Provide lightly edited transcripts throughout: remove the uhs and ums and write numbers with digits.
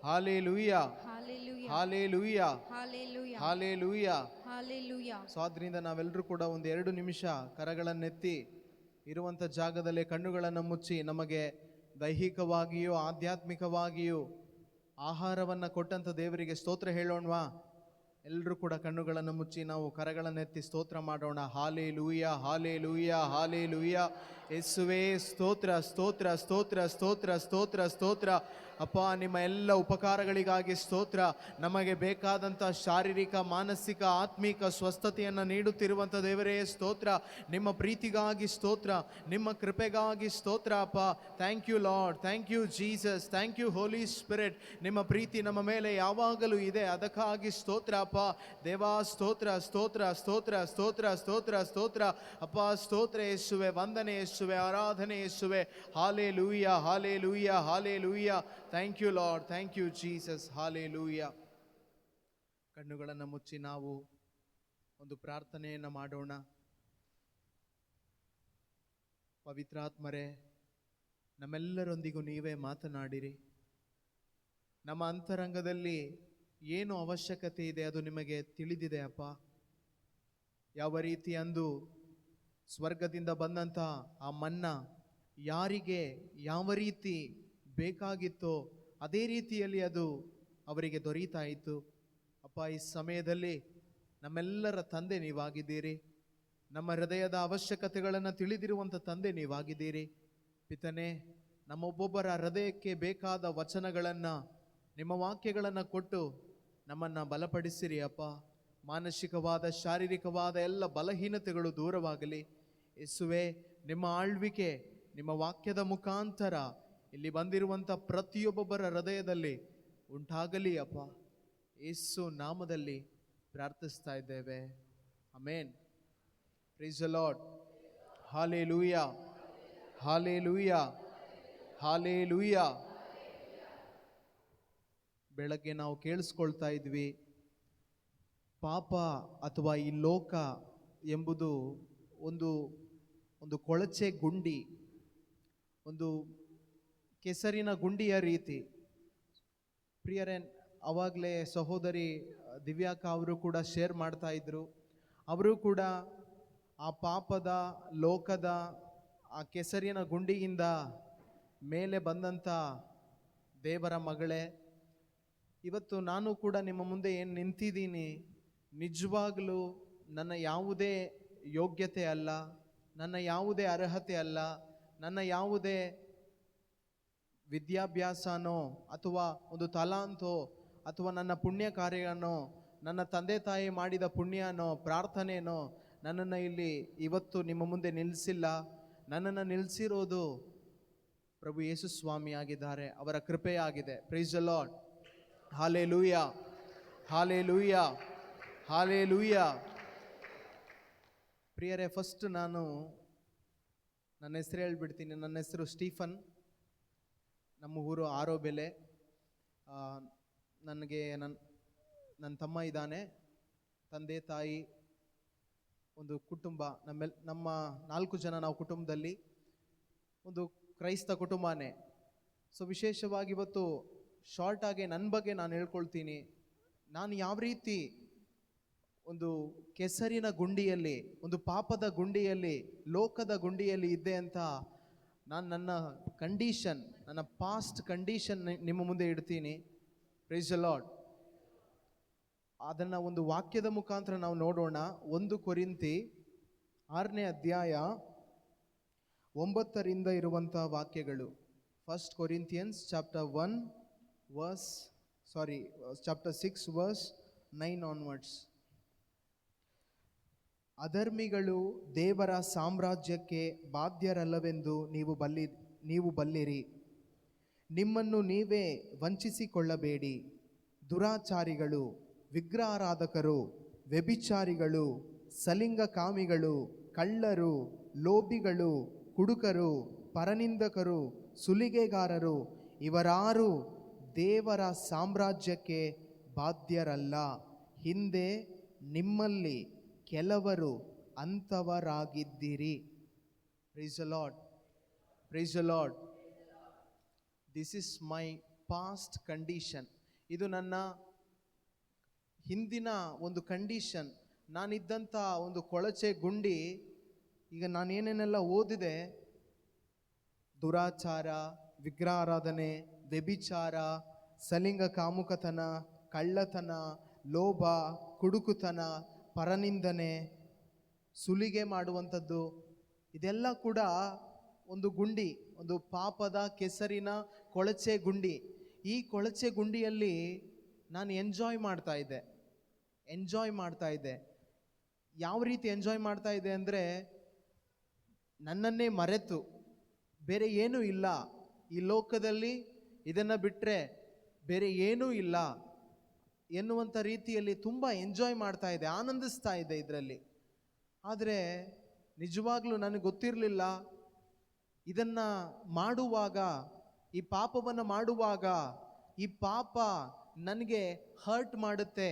Hallelujah, Hallelujah. Hallelujah, Hallelujah. Hallelujah. Hallelujah. So ಆದ್ರಿಂದ ನಾವೆಲ್ಲರೂ ಕೂಡ ಒಂದು 2 ನಿಮಿಷ ಕರಗಳನ್ನೆತ್ತಿ ಇರುವಂಥ ಜಾಗದಲ್ಲೇ ಕಣ್ಣುಗಳನ್ನು ಮುಚ್ಚಿ ನಮಗೆ ದೈಹಿಕವಾಗಿಯೂ ಆಧ್ಯಾತ್ಮಿಕವಾಗಿಯೂ ಆಹಾರವನ್ನು ಕೊಟ್ಟಂಥ ದೇವರಿಗೆ ಸ್ತೋತ್ರ ಹೇಳೋಣವಾ? ಎಲ್ಲರೂ ಕೂಡ ಕಣ್ಣುಗಳನ್ನು ಮುಚ್ಚಿ ನಾವು ಕರಗಳನ್ನೆತ್ತಿ ಸ್ತೋತ್ರ ಮಾಡೋಣ. Hallelujah, hallelujah, hallelujah. ಯೇಸುವೇ ಸ್ತೋತ್ರ, ಸ್ತೋತ್ರ, ಸ್ತೋತ್ರ, ಸ್ತೋತ್ರ, ಸ್ತೋತ್ರ, ಸ್ತೋತ್ರ. ಅಪ್ಪ, ನಿಮ್ಮ ಎಲ್ಲ ಉಪಕಾರಗಳಿಗಾಗಿ ಸ್ತೋತ್ರ. ನಮಗೆ ಬೇಕಾದಂಥ ಶಾರೀರಿಕ, ಮಾನಸಿಕ, ಆತ್ಮಿಕ ಸ್ವಸ್ಥತೆಯನ್ನು ನೀಡುತ್ತಿರುವಂಥ ದೇವರೇ ಸ್ತೋತ್ರ. ನಿಮ್ಮ ಪ್ರೀತಿಗಾಗಿ ಸ್ತೋತ್ರ, ನಿಮ್ಮ ಕೃಪೆಗಾಗಿ ಸ್ತೋತ್ರ ಅಪ್ಪ. Thank you Lord, thank you Jesus, thank you Holy Spirit. ನಿಮ್ಮ ಪ್ರೀತಿ ನಮ್ಮ ಮೇಲೆ ಯಾವಾಗಲೂ ಇದೆ, ಅದಕ್ಕಾಗಿ ಸ್ತೋತ್ರ ಅಪ್ಪ. ದೇವಾ ಸ್ತೋತ್ರ, ಸ್ತೋತ್ರ, ಸ್ತೋತ್ರ, ಸ್ತೋತ್ರ, ಸ್ತೋತ್ರ, ಸ್ತೋತ್ರ ಅಪ್ಪ. ಸ್ತೋತ್ರ ಯೇಸುವೆ, ವಂದನೆ ಯೇಸುವೆ, ಆರಾಧನೆ ಯೇಸುವೆ. Hallelujah, hallelujah, hallelujah. Thank you Lord, thank you Jesus. Hallelujah. ಕಣ್ಣುಗಳನ್ನು ಮುಚ್ಚಿ ನಾವು ಒಂದು ಪ್ರಾರ್ಥನೆಯನ್ನು ಮಾಡೋಣ. ಪವಿತ್ರಾತ್ಮರೇ, ನಮ್ಮೆಲ್ಲರೊಂದಿಗೂ ನೀವೇ ಮಾತನಾಡಿರಿ. ನಮ್ಮ ಅಂತರಂಗದಲ್ಲಿ ಏನು ಅವಶ್ಯಕತೆ ಇದೆ ಅದು ನಿಮಗೆ ತಿಳಿದಿದೆ ಅಪ್ಪ. ಯಾವ ರೀತಿ ಅಂದು ಸ್ವರ್ಗದಿಂದ ಬಂದಂಥ ಆ ಮನ್ನಾ ಯಾರಿಗೆ ಯಾವ ರೀತಿ ಬೇಕಾಗಿತ್ತೋ ಅದೇ ರೀತಿಯಲ್ಲಿ ಅದು ಅವರಿಗೆ ದೊರೀತಾ ಇತ್ತು ಅಪ್ಪ. ಈ ಸಮಯದಲ್ಲಿ ನಮ್ಮೆಲ್ಲರ ತಂದೆ ನೀವಾಗಿದ್ದೀರಿ. ನಮ್ಮ ಹೃದಯದ ಅವಶ್ಯಕತೆಗಳನ್ನು ತಿಳಿದಿರುವಂಥ ತಂದೆ ನೀವಾಗಿದ್ದೀರಿ ಪಿತನೇ. ನಮ್ಮೊಬ್ಬೊಬ್ಬರ ಹೃದಯಕ್ಕೆ ಬೇಕಾದ ವಚನಗಳನ್ನು, ನಿಮ್ಮ ವಾಕ್ಯಗಳನ್ನು ಕೊಟ್ಟು ನಮ್ಮನ್ನು ಬಲಪಡಿಸಿರಿ ಅಪ್ಪ. ಮಾನಸಿಕವಾದ, ಶಾರೀರಿಕವಾದ ಎಲ್ಲ ಬಲಹೀನತೆಗಳು ದೂರವಾಗಲಿ ಯೇಸುವೆ. ನಿಮ್ಮ ಆಳ್ವಿಕೆ ನಿಮ್ಮ ವಾಕ್ಯದ ಮುಖಾಂತರ ಇಲ್ಲಿ ಬಂದಿರುವಂಥ ಪ್ರತಿಯೊಬ್ಬೊಬ್ಬರ ಹೃದಯದಲ್ಲಿ ಉಂಟಾಗಲಿ ಅಪ್ಪ. ಯೇಸು ನಾಮದಲ್ಲಿ ಪ್ರಾರ್ಥಿಸ್ತಾ ಇದ್ದೇವೆ, amen. Praise the Lord. Hallelujah, hallelujah, hallelujah. ಬೆಳಗ್ಗೆ ನಾವು ಕೇಳಿಸ್ಕೊಳ್ತಾ ಇದ್ವಿ, ಪಾಪ ಅಥವಾ ಈ ಲೋಕ ಎಂಬುದು ಒಂದು ಕೊಳಚೆ ಗುಂಡಿ, ಒಂದು ಕೆಸರಿನ ಗುಂಡಿಯ ರೀತಿ. ಪ್ರಿಯರೇ, ಅವಾಗಲೇ ಸಹೋದರಿ ದಿವ್ಯಾಕ ಅವರು ಕೂಡ ಶೇರ್ ಮಾಡ್ತಾ ಇದ್ರು. ಅವರು ಕೂಡ ಆ ಪಾಪದ ಲೋಕದ ಆ ಕೆಸರಿನ ಗುಂಡಿಯಿಂದ ಮೇಲೆ ಬಂದಂಥ ದೇವರ ಮಗಳೇ. ಇವತ್ತು ನಾನು ಕೂಡ ನಿಮ್ಮ ಮುಂದೆ ಏನು ನಿಂತಿದ್ದೀನಿ, ನಿಜವಾಗಲೂ ನನ್ನ ಯಾವುದೇ ಯೋಗ್ಯತೆ ಅಲ್ಲ, ನನ್ನ ಯಾವುದೇ ಅರ್ಹತೆ ಅಲ್ಲ, ನನ್ನ ಯಾವುದೇ ವಿದ್ಯಾಭ್ಯಾಸನೋ ಅಥವಾ ಒಂದು ತಲಾಂತೋ ಅಥವಾ ನನ್ನ ಪುಣ್ಯ ಕಾರ್ಯನೋ, ನನ್ನ ತಂದೆ ತಾಯಿ ಮಾಡಿದ ಪುಣ್ಯನೋ ಪ್ರಾರ್ಥನೆನೋ ನನ್ನನ್ನು ಇಲ್ಲಿ ಇವತ್ತು ನಿಮ್ಮ ಮುಂದೆ ನಿಲ್ಲಿಸಿಲ್ಲ. ನನ್ನನ್ನು ನಿಲ್ಲಿಸಿರೋದು ಪ್ರಭು ಯೇಸು ಸ್ವಾಮಿ ಆಗಿದ್ದಾರೆ, ಅವರ ಕೃಪೆಯಾಗಿದೆ. Praise the Lord. Hallelujah, hallelujah, hallelujah. ಪ್ರಿಯರೇ, ಫಸ್ಟ್ ನಾನು ನನ್ನ ಹೆಸರು ಹೇಳ್ಬಿಡ್ತೀನಿ. ನನ್ನ ಹೆಸರು ಸ್ಟೀಫನ್. ನಮ್ಮ ಊರು ಆರೋಬೆಲೆ. ನನಗೆ ನನ್ನ ತಮ್ಮ ಇದ್ದಾನೆ. ತಂದೆ ತಾಯಿ, ಒಂದು ಕುಟುಂಬ. ನಮ್ಮ 4 ಜನ ನಾವು ಕುಟುಂಬದಲ್ಲಿ ಒಂದು ಕ್ರೈಸ್ತ ಕುಟುಂಬನೇ. ಸೊ ವಿಶೇಷವಾಗಿ ಇವತ್ತು ಶಾರ್ಟಾಗಿ ನನ್ನ ಬಗ್ಗೆ ನಾನು ಹೇಳ್ಕೊಳ್ತೀನಿ. ನಾನು ಯಾವ ರೀತಿ ಒಂದು ಕೆಸರಿನ ಗುಂಡಿಯಲ್ಲಿ, ಒಂದು ಪಾಪದ ಗುಂಡಿಯಲ್ಲಿ, ಲೋಕದ ಗುಂಡಿಯಲ್ಲಿ ಇದ್ದೆ ಅಂತ ನಾನು ನನ್ನ ಕಂಡೀಷನ್, ನನ್ನ ಪಾಸ್ಟ್ ಕಂಡೀಷನ್ ನಿಮ್ಮ ಮುಂದೆ ಇಡ್ತೀನಿ. Praise the Lord. ಅದನ್ನು ಒಂದು ವಾಕ್ಯದ ಮುಖಾಂತರ ನಾವು ನೋಡೋಣ. 1 ಕೊರಿಂಥಿ 6ನೇ ಅಧ್ಯಾಯ 9ರಿಂದ ಇರುವಂಥ ವಾಕ್ಯಗಳು. 1 Corinthians chapter 6 verse 9 onwards. ಅಧರ್ಮಿಗಳು ದೇವರ ಸಾಮ್ರಾಜ್ಯಕ್ಕೆ ಬಾಧ್ಯರಲ್ಲವೆಂದು ನೀವು ಬಲ್ಲಿರಿ. ನಿಮ್ಮನ್ನು ನೀವೇ ವಂಚಿಸಿಕೊಳ್ಳಬೇಡಿ. ದುರಾಚಾರಿಗಳು, ವಿಗ್ರಹಾರಾಧಕರು, ವ್ಯಭಿಚಾರಿಗಳು, ಸಲಿಂಗಕಾಮಿಗಳು, ಕಳ್ಳರು, ಲೋಭಿಗಳು, ಕುಡುಕರು, ಪರನಿಂದಕರು, ಸುಲಿಗೆಗಾರರು ಇವರಾರು ದೇವರ ಸಾಮ್ರಾಜ್ಯಕ್ಕೆ ಬಾಧ್ಯರಲ್ಲ. ಹಿಂದೆ ನಿಮ್ಮಲ್ಲಿ ಕೆಲವರು ಅಂಥವರಾಗಿದ್ದಿರಿ. Praise the Lord, praise the Lord. This is my past condition. ಇದು ನನ್ನ ಹಿಂದಿನ ಒಂದು ಕಂಡೀಷನ್. ನಾನಿದ್ದಂಥ ಒಂದು ಕೊಳಚೆ ಗುಂಡಿ, ಈಗ ನಾನೇನೇನೆಲ್ಲ ಓದಿದೆ, ದುರಾಚಾರ, ವಿಗ್ರಹಾರಾಧನೆ, ವ್ಯಭಿಚಾರ, ಸಲಿಂಗ ಕಾಮುಕತನ, ಕಳ್ಳತನ, ಲೋಭ, ಕುಡುಕುತನ, ಪರನಿಂದನೆ, ಸುಲಿಗೆ ಮಾಡುವಂಥದ್ದು, ಇದೆಲ್ಲ ಕೂಡ ಒಂದು ಗುಂಡಿ, ಒಂದು ಪಾಪದ ಕೆಸರಿನ ಕೊಳಚೆ ಗುಂಡಿ. ಈ ಕೊಳಚೆ ಗುಂಡಿಯಲ್ಲಿ ನಾನು ಎಂಜಾಯ್ ಮಾಡ್ತಾ ಇದ್ದೆ. ಯಾವ ರೀತಿ ಎಂಜಾಯ್ ಮಾಡ್ತಾ ಇದ್ದೆ ಅಂದರೆ, ನನ್ನನ್ನೇ ಮರೆತು ಬೇರೆ ಏನೂ ಇಲ್ಲ ಈ ಲೋಕದಲ್ಲಿ, ಇದನ್ನು ಬಿಟ್ಟರೆ ಬೇರೆ ಏನೂ ಇಲ್ಲ ಎನ್ನುವಂಥ ರೀತಿಯಲ್ಲಿ ತುಂಬ ಎಂಜಾಯ್ ಮಾಡ್ತಾ ಇದ್ದೆ, ಆನಂದಿಸ್ತಾ ಇದ್ದೆ ಇದರಲ್ಲಿ. ಆದರೆ ನಿಜವಾಗ್ಲೂ ನನಗೆ ಗೊತ್ತಿರಲಿಲ್ಲ, ಇದನ್ನು ಮಾಡುವಾಗ, ಈ ಪಾಪವನ್ನು ಮಾಡುವಾಗ, ಈ ಪಾಪ ನನಗೆ ಹರ್ಟ್ ಮಾಡುತ್ತೆ,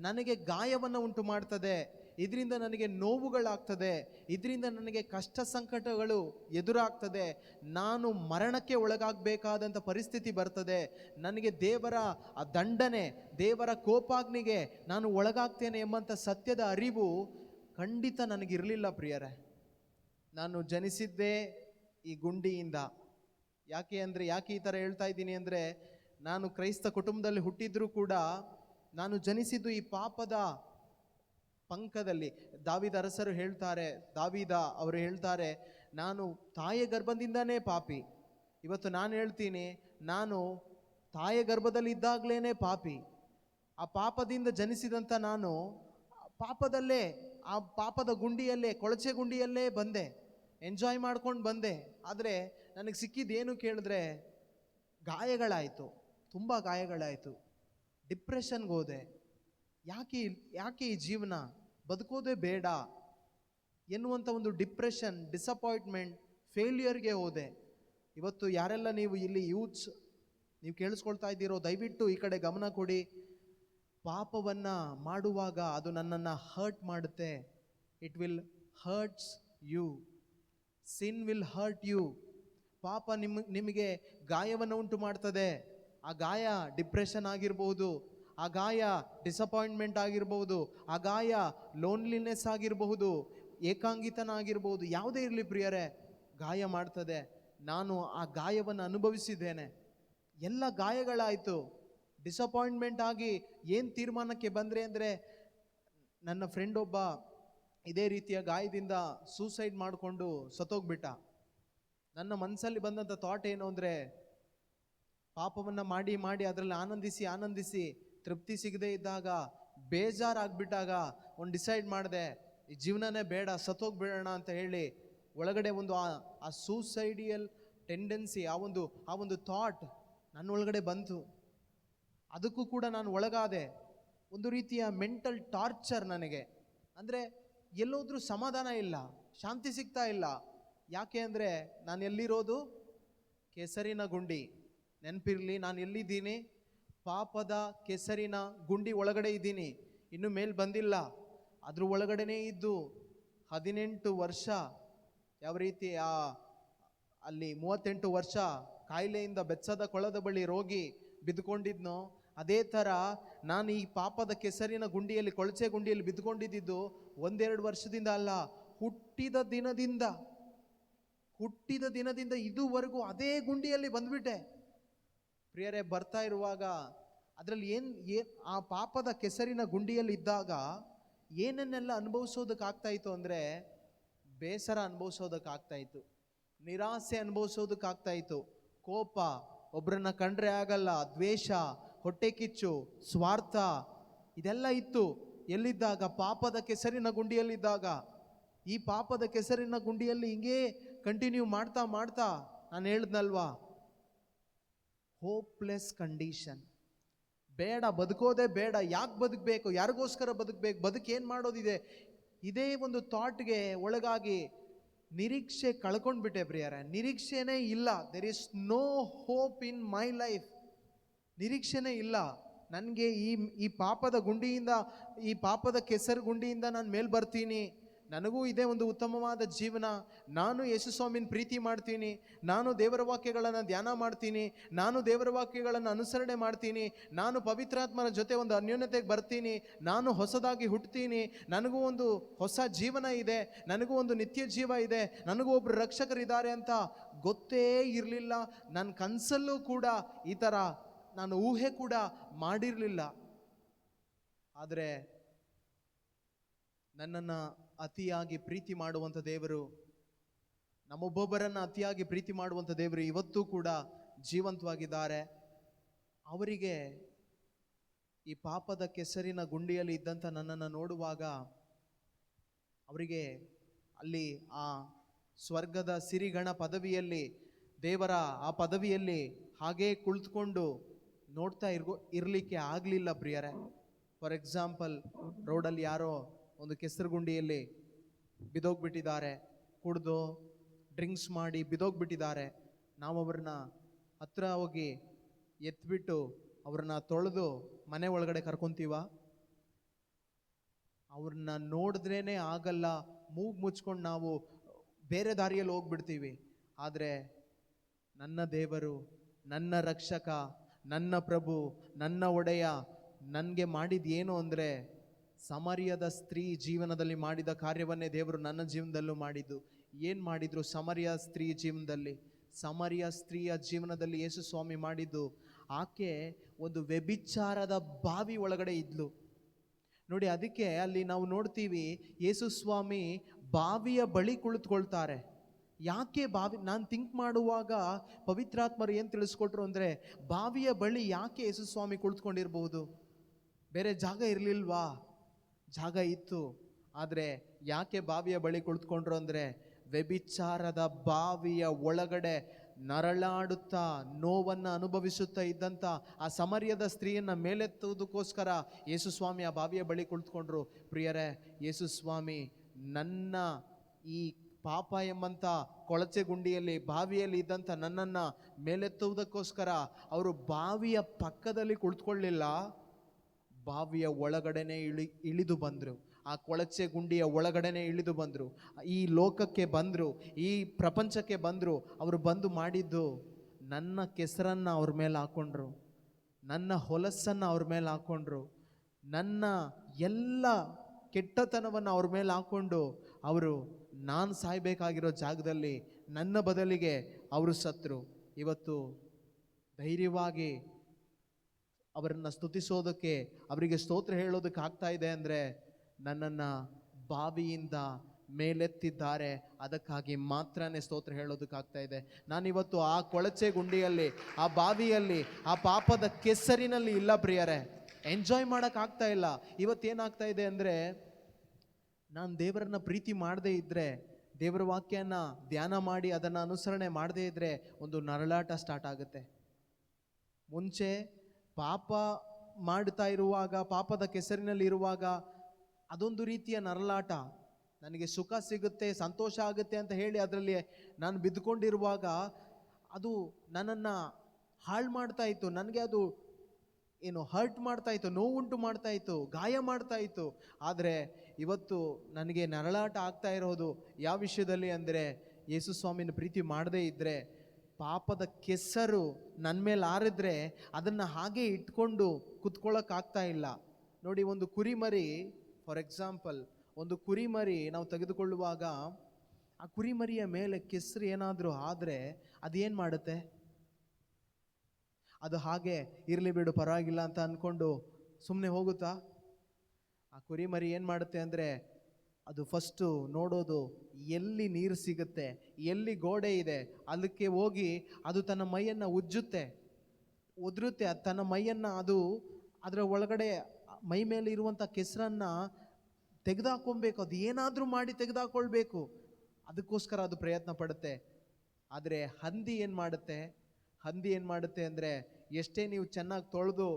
ನನಗೆ ಗಾಯವನ್ನು ಉಂಟು ಮಾಡ್ತದೆ, ಇದರಿಂದ ನನಗೆ ನೋವುಗಳಾಗ್ತದೆ, ಇದರಿಂದ ನನಗೆ ಕಷ್ಟ ಸಂಕಟಗಳು ಎದುರಾಗ್ತದೆ, ನಾನು ಮರಣಕ್ಕೆ ಒಳಗಾಗಬೇಕಾದಂಥ ಪರಿಸ್ಥಿತಿ ಬರ್ತದೆ, ನನಗೆ ದೇವರ ಆ ದಂಡನೆ, ದೇವರ ಕೋಪಾಗ್ನಿಗೆ ನಾನು ಒಳಗಾಗ್ತೇನೆ ಎಂಬಂಥ ಸತ್ಯದ ಅರಿವು ಖಂಡಿತ ನನಗಿರಲಿಲ್ಲ ಪ್ರಿಯರೇ. ನಾನು ಜನಿಸಿದ್ದೇ ಈ ಗುಂಡಿಯಿಂದ. ಯಾಕೆ ಈ ಥರ ಹೇಳ್ತಾ ಇದ್ದೀನಿ ಅಂದರೆ, ನಾನು ಕ್ರೈಸ್ತ ಕುಟುಂಬದಲ್ಲಿ ಹುಟ್ಟಿದ್ರೂ ಕೂಡ ನಾನು ಜನಿಸಿದ್ದು ಈ ಪಾಪದ ಪಂಕದಲ್ಲಿ. ದಾವೀದ ಅರಸರು ಹೇಳ್ತಾರೆ, ಅವರು ಹೇಳ್ತಾರೆ, ನಾನು ತಾಯಿಯ ಗರ್ಭದಿಂದನೇ ಪಾಪಿ. ಇವತ್ತು ನಾನು ಹೇಳ್ತೀನಿ, ನಾನು ತಾಯಿಯ ಗರ್ಭದಲ್ಲಿ ಇದ್ದಾಗಲೇ ಪಾಪಿ. ಆ ಪಾಪದಿಂದ ಜನಿಸಿದಂಥ ನಾನು ಪಾಪದಲ್ಲೇ, ಆ ಪಾಪದ ಗುಂಡಿಯಲ್ಲೇ, ಕೊಳಚೆ ಗುಂಡಿಯಲ್ಲೇ ಬಂದೆ, ಎಂಜಾಯ್ ಮಾಡ್ಕೊಂಡು ಬಂದೆ. ಆದರೆ ನನಗೆ ಸಿಕ್ಕಿದ್ದೇನು ಕೇಳಿದ್ರೆ ಗಾಯಗಳಾಯಿತು, ತುಂಬ ಗಾಯಗಳಾಯಿತು. ಡಿಪ್ರೆಷನ್ಗೆ ಹೋದೆ. ಯಾಕೆ ಈ ಜೀವನ, ಬದುಕೋದೇ ಬೇಡ ಎನ್ನುವಂಥ ಒಂದು ಡಿಪ್ರೆಷನ್, ಡಿಸಪಾಯಿಂಟ್ಮೆಂಟ್, ಫೇಲ್ಯೂರ್ಗೆ ಹೋದೆ. ಇವತ್ತು ಯಾರೆಲ್ಲ ನೀವು ಇಲ್ಲಿ ಯೂತ್ಸ್ ನೀವು ಕೇಳಿಸ್ಕೊಳ್ತಾ ಇದ್ದೀರೋ, ದಯವಿಟ್ಟು ಈ ಕಡೆ ಗಮನ ಕೊಡಿ. ಪಾಪವನ್ನು ಮಾಡುವಾಗ ಅದು ನನ್ನನ್ನು ಹರ್ಟ್ ಮಾಡುತ್ತೆ. It will hurts you. Sin will hurt you. ಪಾಪ ನಿಮಗೆ ಗಾಯವನ್ನು ಉಂಟು ಮಾಡ್ತದೆ. ಆ ಗಾಯ ಡಿಪ್ರೆಷನ್ ಆಗಿರ್ಬೋದು, ಆ ಗಾಯ ಡಿಸಪಾಯಿಂಟ್ಮೆಂಟ್ ಆಗಿರ್ಬೋದು, ಆ ಗಾಯ ಲೋನ್ಲಿನೆಸ್ ಆಗಿರಬಹುದು, ಏಕಾಂಗಿತನ ಆಗಿರ್ಬೋದು, ಯಾವುದೇ ಇರಲಿ ಪ್ರಿಯರೇ, ಗಾಯ ಮಾಡ್ತದೆ. ನಾನು ಆ ಗಾಯವನ್ನು ಅನುಭವಿಸಿದ್ದೇನೆ. ಎಲ್ಲ ಗಾಯಗಳಾಯಿತು. ಡಿಸಪಾಯಿಂಟ್ಮೆಂಟ್ ಆಗಿ ಏನು ತೀರ್ಮಾನಕ್ಕೆ ಬಂದರೆ ಅಂದರೆ, ನನ್ನ ಫ್ರೆಂಡ್ ಒಬ್ಬ ಇದೇ ರೀತಿಯ ಗಾಯದಿಂದ ಸೂಸೈಡ್ ಮಾಡಿಕೊಂಡು ಸತ್ತೋಗ್ಬಿಟ್ಟ. ನನ್ನ ಮನಸ್ಸಲ್ಲಿ ಬಂದಂಥ ಥಾಟ್ ಏನು ಅಂದರೆ, ಪಾಪವನ್ನು ಮಾಡಿ ಅದರಲ್ಲಿ ಆನಂದಿಸಿ ತೃಪ್ತಿ ಸಿಗದೇ ಇದ್ದಾಗ, ಬೇಜಾರಾಗ್ಬಿಟ್ಟಾಗ ಒಂದು ಡಿಸೈಡ್ ಮಾಡಿದೆ, ಈ ಜೀವನನೇ ಬೇಡ, ಸತ್ತೋಗ್ಬಿಡೋಣ ಅಂತ ಹೇಳಿ ಒಳಗಡೆ ಒಂದು ಆ ಸೂಸೈಡಿಯಲ್ ಟೆಂಡೆನ್ಸಿ, ಆ ಒಂದು ಥಾಟ್ ನನ್ನ ಒಳಗಡೆ ಬಂತು. ಅದಕ್ಕೂ ಕೂಡ ನಾನು ಒಳಗಾದೆ. ಒಂದು ರೀತಿಯ ಮೆಂಟಲ್ ಟಾರ್ಚರ್ ನನಗೆ. ಅಂದರೆ ಎಲ್ಲೋದ್ರೂ ಸಮಾಧಾನ ಇಲ್ಲ, ಶಾಂತಿ ಸಿಗ್ತಾ ಇಲ್ಲ. ಯಾಕೆ ಅಂದರೆ ನಾನು ಎಲ್ಲಿರೋದು? ಕೆಸರಿನ ಗುಂಡಿ. ನೆನಪಿರಲಿ, ನಾನು ಎಲ್ಲಿದ್ದೀನಿ? ಪಾಪದ ಕೆಸರಿನ ಗುಂಡಿ ಒಳಗಡೆ ಇದ್ದೀನಿ. ಇನ್ನೂ ಮೇಲೆ ಬಂದಿಲ್ಲ. ಅದ್ರ ಒಳಗಡೆನೇ ಇದ್ದು 18 ವರ್ಷ ಯಾವ ರೀತಿ ಅಲ್ಲಿ 38 ವರ್ಷ ಕಾಯಿಲೆಯಿಂದ ಬೆಚ್ಚದ ಕೊಳದ ಬಳಿ ರೋಗಿ ಬಿದ್ದುಕೊಂಡಿದ್ನೋ, ಅದೇ ಥರ ನಾನು ಈ ಪಾಪದ ಕೆಸರಿನ ಗುಂಡಿಯಲ್ಲಿ, ಕೊಳಚೆ ಗುಂಡಿಯಲ್ಲಿ ಬಿದ್ದುಕೊಂಡಿದ್ದು 1-2 ವರ್ಷದಿಂದ ಅಲ್ಲ, ಹುಟ್ಟಿದ ದಿನದಿಂದ ಇದುವರೆಗೂ ಅದೇ ಗುಂಡಿಯಲ್ಲಿ ಬಂದ್ಬಿಟ್ಟೆ ಪ್ರಿಯರೇ. ಬರ್ತಾ ಇರುವಾಗ ಅದರಲ್ಲಿ ಆ ಪಾಪದ ಕೆಸರಿನ ಗುಂಡಿಯಲ್ಲಿ ಇದ್ದಾಗ ಏನನ್ನೆಲ್ಲ ಅನುಭವಿಸೋದಕ್ಕಾಗ್ತಾಯಿತ್ತು ಅಂದರೆ, ಬೇಸರ ಅನುಭವಿಸೋದಕ್ಕಾಗ್ತಾಯಿತ್ತು, ನಿರಾಸೆ ಅನುಭವಿಸೋದಕ್ಕಾಗ್ತಾಯಿತ್ತು, ಕೋಪ, ಒಬ್ಬರನ್ನ ಕಂಡ್ರೆ ಆಗಲ್ಲ, ದ್ವೇಷ, ಹೊಟ್ಟೆ ಕಿಚ್ಚು, ಸ್ವಾರ್ಥ, ಇದೆಲ್ಲ ಇತ್ತು. ಎಲ್ಲಿದ್ದಾಗ? ಪಾಪದ ಕೆಸರಿನ ಗುಂಡಿಯಲ್ಲಿದ್ದಾಗ. ಈ ಪಾಪದ ಕೆಸರಿನ ಗುಂಡಿಯಲ್ಲಿ ಹಿಂಗೇ ಕಂಟಿನ್ಯೂ ಮಾಡ್ತಾ ನಾನು ಹೇಳಿದ್ನಲ್ವಾ, ಹೋಪ್ಲೆಸ್ ಕಂಡೀಷನ್. ಬೇಡ, ಬದುಕೋದೇ ಬೇಡ. ಯಾಕೆ ಬದುಕಬೇಕು? ಯಾರಿಗೋಸ್ಕರ ಬದುಕಬೇಕು? ಬದುಕೇನು ಮಾಡೋದಿದೆ? ಇದೇ ಒಂದು ಥಾಟ್ಗೆ ಒಳಗಾಗಿ ನಿರೀಕ್ಷೆ ಕಳ್ಕೊಂಡ್ಬಿಟ್ಟೆ ಪ್ರಿಯರೇ. ನಿರೀಕ್ಷೆನೇ ಇಲ್ಲ. There is no hope in my life. ನಿರೀಕ್ಷೆನೇ ಇಲ್ಲ ನನಗೆ. ಈ ಪಾಪದ ಗುಂಡಿಯಿಂದ, ಈ ಪಾಪದ ಕೆಸರು ಗುಂಡಿಯಿಂದ ನಾನು ಮೇಲೆ ಬರ್ತೀನಿ, ನನಗೂ ಇದೇ ಒಂದು ಉತ್ತಮವಾದ ಜೀವನ, ನಾನು ಯೇಸು ಸ್ವಾಮಿನ ಪ್ರೀತಿ ಮಾಡ್ತೀನಿ, ನಾನು ದೇವರ ವಾಕ್ಯಗಳನ್ನು ಧ್ಯಾನ ಮಾಡ್ತೀನಿ, ನಾನು ದೇವರ ವಾಕ್ಯಗಳನ್ನು ಅನುಸರಣೆ ಮಾಡ್ತೀನಿ, ನಾನು ಪವಿತ್ರಾತ್ಮನ ಜೊತೆ ಒಂದು ಅನ್ಯೋನ್ಯತೆಗೆ ಬರ್ತೀನಿ, ನಾನು ಹೊಸದಾಗಿ ಹುಟ್ಟುತ್ತೀನಿ, ನನಗೂ ಒಂದು ಹೊಸ ಜೀವನ ಇದೆ, ನನಗೂ ಒಂದು ನಿತ್ಯ ಜೀವ ಇದೆ, ನನಗೂ ಒಬ್ಬರು ರಕ್ಷಕರಿದ್ದಾರೆ ಅಂತ ಗೊತ್ತೇ ಇರಲಿಲ್ಲ. ನನ್ನ ಕನಸಲ್ಲೂ ಕೂಡ ಈ ಥರ ನಾನು ಊಹೆ ಕೂಡ ಮಾಡಿರಲಿಲ್ಲ. ಆದರೆ ನನ್ನನ್ನು ಅತಿಯಾಗಿ ಪ್ರೀತಿ ಮಾಡುವಂಥ ದೇವರು, ನಮ್ಮೊಬ್ಬೊಬ್ಬರನ್ನು ಅತಿಯಾಗಿ ಪ್ರೀತಿ ಮಾಡುವಂಥ ದೇವರು ಇವತ್ತೂ ಕೂಡ ಜೀವಂತವಾಗಿದ್ದಾರೆ. ಅವರಿಗೆ ಈ ಪಾಪದ ಕೆಸರಿನ ಗುಂಡಿಯಲ್ಲಿ ಇದ್ದಂಥ ನನ್ನನ್ನು ನೋಡುವಾಗ ಅವರಿಗೆ ಅಲ್ಲಿ ಆ ಸ್ವರ್ಗದ ಸಿರಿಗಣ ಪದವಿಯಲ್ಲಿ, ದೇವರ ಆ ಪದವಿಯಲ್ಲಿ ಹಾಗೇ ಕುಳಿತುಕೊಂಡು ನೋಡ್ತಾ ಇರಲಿಕ್ಕೆ ಆಗಲಿಲ್ಲ ಪ್ರಿಯರೇ. ಫಾರ್ ಎಕ್ಸಾಂಪಲ್, ರೋಡಲ್ಲಿ ಯಾರೋ ಒಂದು ಕೆಸರು ಗುಂಡಿಯಲ್ಲಿ ಬಿದ್ದೋಗ್ಬಿಟ್ಟಿದ್ದಾರೆ, ಕುಡಿದು ಡ್ರಿಂಕ್ಸ್ ಮಾಡಿ ಬಿದ್ದೋಗ್ಬಿಟ್ಟಿದ್ದಾರೆ. ನಾವು ಅವ್ರನ್ನ ಹತ್ರ ಹೋಗಿ ಎತ್ಬಿಟ್ಟು ಅವ್ರನ್ನ ತೊಳೆದು ಮನೆ ಒಳಗಡೆ ಕರ್ಕೊತೀವ? ಅವ್ರನ್ನ ನೋಡಿದ್ರೇ ಆಗಲ್ಲ, ಮೂಗು ಮುಚ್ಕೊಂಡು ನಾವು ಬೇರೆ ದಾರಿಯಲ್ಲಿ ಹೋಗ್ಬಿಡ್ತೀವಿ. ಆದರೆ ನನ್ನ ದೇವರು, ನನ್ನ ರಕ್ಷಕ, ನನ್ನ ಪ್ರಭು, ನನ್ನ ಒಡೆಯ ನನಗೆ ಮಾಡಿದ್ದೇನು ಅಂದರೆ, ಸಮರಿಯದ ಸ್ತ್ರೀ ಜೀವನದಲ್ಲಿ ಮಾಡಿದ ಕಾರ್ಯವನ್ನೇ ದೇವರು ನನ್ನ ಜೀವನದಲ್ಲೂ ಮಾಡಿದ್ದು. ಏನು ಮಾಡಿದ್ರು ಸಮರಿಯ ಸ್ತ್ರೀ ಜೀವನದಲ್ಲಿ? ಸಮರಿಯ ಸ್ತ್ರೀಯ ಜೀವನದಲ್ಲಿ ಯೇಸು ಸ್ವಾಮಿ ಮಾಡಿದ್ದು, ಆಕೆ ಒಂದು ವ್ಯಭಿಚಾರದ ಬಾವಿ ಒಳಗಡೆ ಇದ್ಲು ನೋಡಿ. ಅದಕ್ಕೆ ಅಲ್ಲಿ ನಾವು ನೋಡ್ತೀವಿ, ಯೇಸು ಸ್ವಾಮಿ ಬಾವಿಯ ಬಳಿ ಕುಳಿತುಕೊಳ್ತಾರೆ. ಯಾಕೆ ಬಾವಿ? ನಾನು ಥಿಂಕ್ ಮಾಡುವಾಗ ಪವಿತ್ರಾತ್ಮರು ಏನು ತಿಳಿಸ್ಕೊಟ್ರು ಅಂದರೆ, ಬಾವಿಯ ಬಳಿ ಯಾಕೆ ಯೇಸು ಸ್ವಾಮಿ ಕುಳಿತುಕೊಂಡಿರ್ಬೋದು? ಬೇರೆ ಜಾಗ ಇರಲಿಲ್ವಾ? ಜಾಗ ಇತ್ತು. ಆದರೆ ಯಾಕೆ ಬಾವಿಯ ಬಳಿ ಕುಳಿತುಕೊಂಡ್ರು ಅಂದರೆ, ವ್ಯಭಿಚಾರದ ಬಾವಿಯ ಒಳಗಡೆ ನರಳಾಡುತ್ತಾ ನೋವನ್ನು ಅನುಭವಿಸುತ್ತಾ ಇದ್ದಂಥ ಆ ಸಮರ್ಯದ ಸ್ತ್ರೀಯನ್ನು ಮೇಲೆತ್ತುವುದಕ್ಕೋಸ್ಕರ ಯೇಸು ಸ್ವಾಮಿ ಆ ಬಾವಿಯ ಬಳಿ ಕುಳಿತುಕೊಂಡ್ರು. ಪ್ರಿಯರೇ, ಯೇಸು ಸ್ವಾಮಿ ನನ್ನ ಈ ಪಾಪ ಎಂಬಂಥ ಕೊಳಚೆ ಗುಂಡಿಯಲ್ಲಿ, ಬಾವಿಯಲ್ಲಿ ಇದ್ದಂಥ ನನ್ನನ್ನು ಮೇಲೆತ್ತುವುದಕ್ಕೋಸ್ಕರ ಅವರು ಬಾವಿಯ ಪಕ್ಕದಲ್ಲಿ ಕುಳಿತುಕೊಳ್ಳಲಿಲ್ಲ, ಬಾವಿಯ ಒಳಗಡೆನೆ ಇಳಿದು ಬಂದರು. ಆ ಕೊಳಚೆ ಗುಂಡಿಯ ಒಳಗಡೆನೆ ಇಳಿದು ಬಂದರು, ಈ ಲೋಕಕ್ಕೆ ಬಂದರು, ಈ ಪ್ರಪಂಚಕ್ಕೆ ಬಂದರು. ಅವರು ಬಂದು ಮಾಡಿದ್ದು, ನನ್ನ ಕೆಸರನ್ನು ಅವ್ರ ಮೇಲೆ ಹಾಕ್ಕೊಂಡ್ರು, ನನ್ನ ಹೊಲಸನ್ನು ಅವ್ರ ಮೇಲೆ ಹಾಕ್ಕೊಂಡ್ರು, ನನ್ನ ಎಲ್ಲ ಕೆಟ್ಟತನವನ್ನು ಅವ್ರ ಮೇಲೆ ಹಾಕ್ಕೊಂಡು ಅವರು ನಾನು ಸಾಯಬೇಕಾಗಿರೋ ಜಾಗದಲ್ಲಿ ನನ್ನ ಬದಲಿಗೆ ಅವರು ಸತ್ತರು. ಇವತ್ತು ಧೈರ್ಯವಾಗಿ ಅವರನ್ನು ಸ್ತುತಿಸೋದಕ್ಕೆ, ಅವರಿಗೆ ಸ್ತೋತ್ರ ಹೇಳೋದಕ್ಕೆ ಆಗ್ತಾ ಇದೆ ಅಂದರೆ, ನನ್ನನ್ನು ಬಾವಿಯಿಂದ ಮೇಲೆತ್ತಿದ್ದಾರೆ, ಅದಕ್ಕಾಗಿ ಮಾತ್ರನೇ ಸ್ತೋತ್ರ ಹೇಳೋದಕ್ಕಾಗ್ತಾ ಇದೆ. ನಾನಿವತ್ತು ಆ ಕೊಳಚೆ ಗುಂಡಿಯಲ್ಲಿ, ಆ ಬಾವಿಯಲ್ಲಿ, ಆ ಪಾಪದ ಕೆಸರಿನಲ್ಲಿ ಇಲ್ಲ ಪ್ರಿಯರೇ, ಎಂಜಾಯ್ ಮಾಡೋಕ್ಕಾಗ್ತಾ ಇಲ್ಲ. ಇವತ್ತೇನಾಗ್ತಾ ಇದೆ ಅಂದರೆ, ನಾನು ದೇವರನ್ನ ಪ್ರೀತಿ ಮಾಡದೇ ಇದ್ದರೆ, ದೇವರ ವಾಕ್ಯನ ಧ್ಯಾನ ಮಾಡಿ ಅದನ್ನು ಅನುಸರಣೆ ಮಾಡದೇ ಇದ್ದರೆ ಒಂದು ನರಳಾಟ ಸ್ಟಾರ್ಟ್ ಆಗುತ್ತೆ. ಮುಂಚೆ ಪಾಪ ಮಾಡ್ತಾ ಇರುವಾಗ, ಪಾಪದ ಕೆಸರಿನಲ್ಲಿ ಇರುವಾಗ ಅದೊಂದು ರೀತಿಯ ನರಳಾಟ, ನನಗೆ ಸುಖ ಸಿಗುತ್ತೆ, ಸಂತೋಷ ಆಗುತ್ತೆ ಅಂತ ಹೇಳಿ ಅದರಲ್ಲಿ ನಾನು ಬಿದ್ದುಕೊಂಡಿರುವಾಗ ಅದು ನನ್ನನ್ನು ಹಾಳು ಮಾಡ್ತಾ ಇತ್ತು, ನನಗೆ ಅದು ಹರ್ಟ್ ಮಾಡ್ತಾ ಇತ್ತು, ನೋವುಂಟು ಮಾಡ್ತಾ ಇತ್ತು, ಗಾಯ ಮಾಡ್ತಾ ಇತ್ತು. ಆದರೆ ಇವತ್ತು ನನಗೆ ನರಳಾಟ ಆಗ್ತಾ ಇರೋದು ಯಾವ ವಿಷಯದಲ್ಲಿ ಅಂದರೆ, ಯೇಸು ಸ್ವಾಮಿನ ಪ್ರೀತಿ ಮಾಡದೇ ಇದ್ದರೆ, ಪಾಪದ ಕೆಸರು ನನ್ನ ಮೇಲೆ ಆರಿದ್ರೆ ಅದನ್ನು ಹಾಗೆ ಇಟ್ಕೊಂಡು ಕುತ್ಕೊಳ್ಳೋಕ್ಕಾಗ್ತಾ ಇಲ್ಲ. ನೋಡಿ, ಒಂದು ಕುರಿಮರಿ, ಫಾರ್ ಎಕ್ಸಾಂಪಲ್, ಒಂದು ಕುರಿಮರಿ ನಾವು ತೆಗೆದುಕೊಳ್ಳುವಾಗ ಆ ಕುರಿಮರಿಯ ಮೇಲೆ ಕೆಸರು ಏನಾದರೂ ಆದರೆ ಅದೇನು ಮಾಡುತ್ತೆ? ಅದು ಹಾಗೆ ಇರಲಿ ಬಿಡು ಪರವಾಗಿಲ್ಲ ಅಂತ ಅಂದ್ಕೊಂಡು ಸುಮ್ಮನೆ ಹೋಗುತ್ತಾ? ಆ ಕುರಿಮರಿ ಏನು ಮಾಡುತ್ತೆ ಅಂದರೆ, ಅದು ಫಸ್ಟು ನೋಡೋದು ಎಲ್ಲಿ ನೀರು ಸಿಗುತ್ತೆ, ಎಲ್ಲಿ ಗೋಡೆ ಇದೆ, ಅದಕ್ಕೆ ಹೋಗಿ ಅದು ತನ್ನ ಮೈಯನ್ನು ಒದರುತ್ತೆ. ತನ್ನ ಮೈಯನ್ನು ಅದು ಅದರ ಒಳಗಡೆ ಮೈ ಮೇಲೆ ಇರುವಂಥ ಕೆಸರನ್ನು ತೆಗೆದುಹಾಕೊಬೇಕು, ಅದು ಏನಾದರೂ ಮಾಡಿ ತೆಗೆದುಹಾಕೊಳ್ಬೇಕು, ಅದಕ್ಕೋಸ್ಕರ ಅದು ಪ್ರಯತ್ನ ಪಡುತ್ತೆ. ಆದರೆ ಹಂದಿ ಏನು ಮಾಡುತ್ತೆ ಅಂದರೆ, ಎಷ್ಟೇ ನೀವು ಚೆನ್ನಾಗಿ ತೊಳೆದು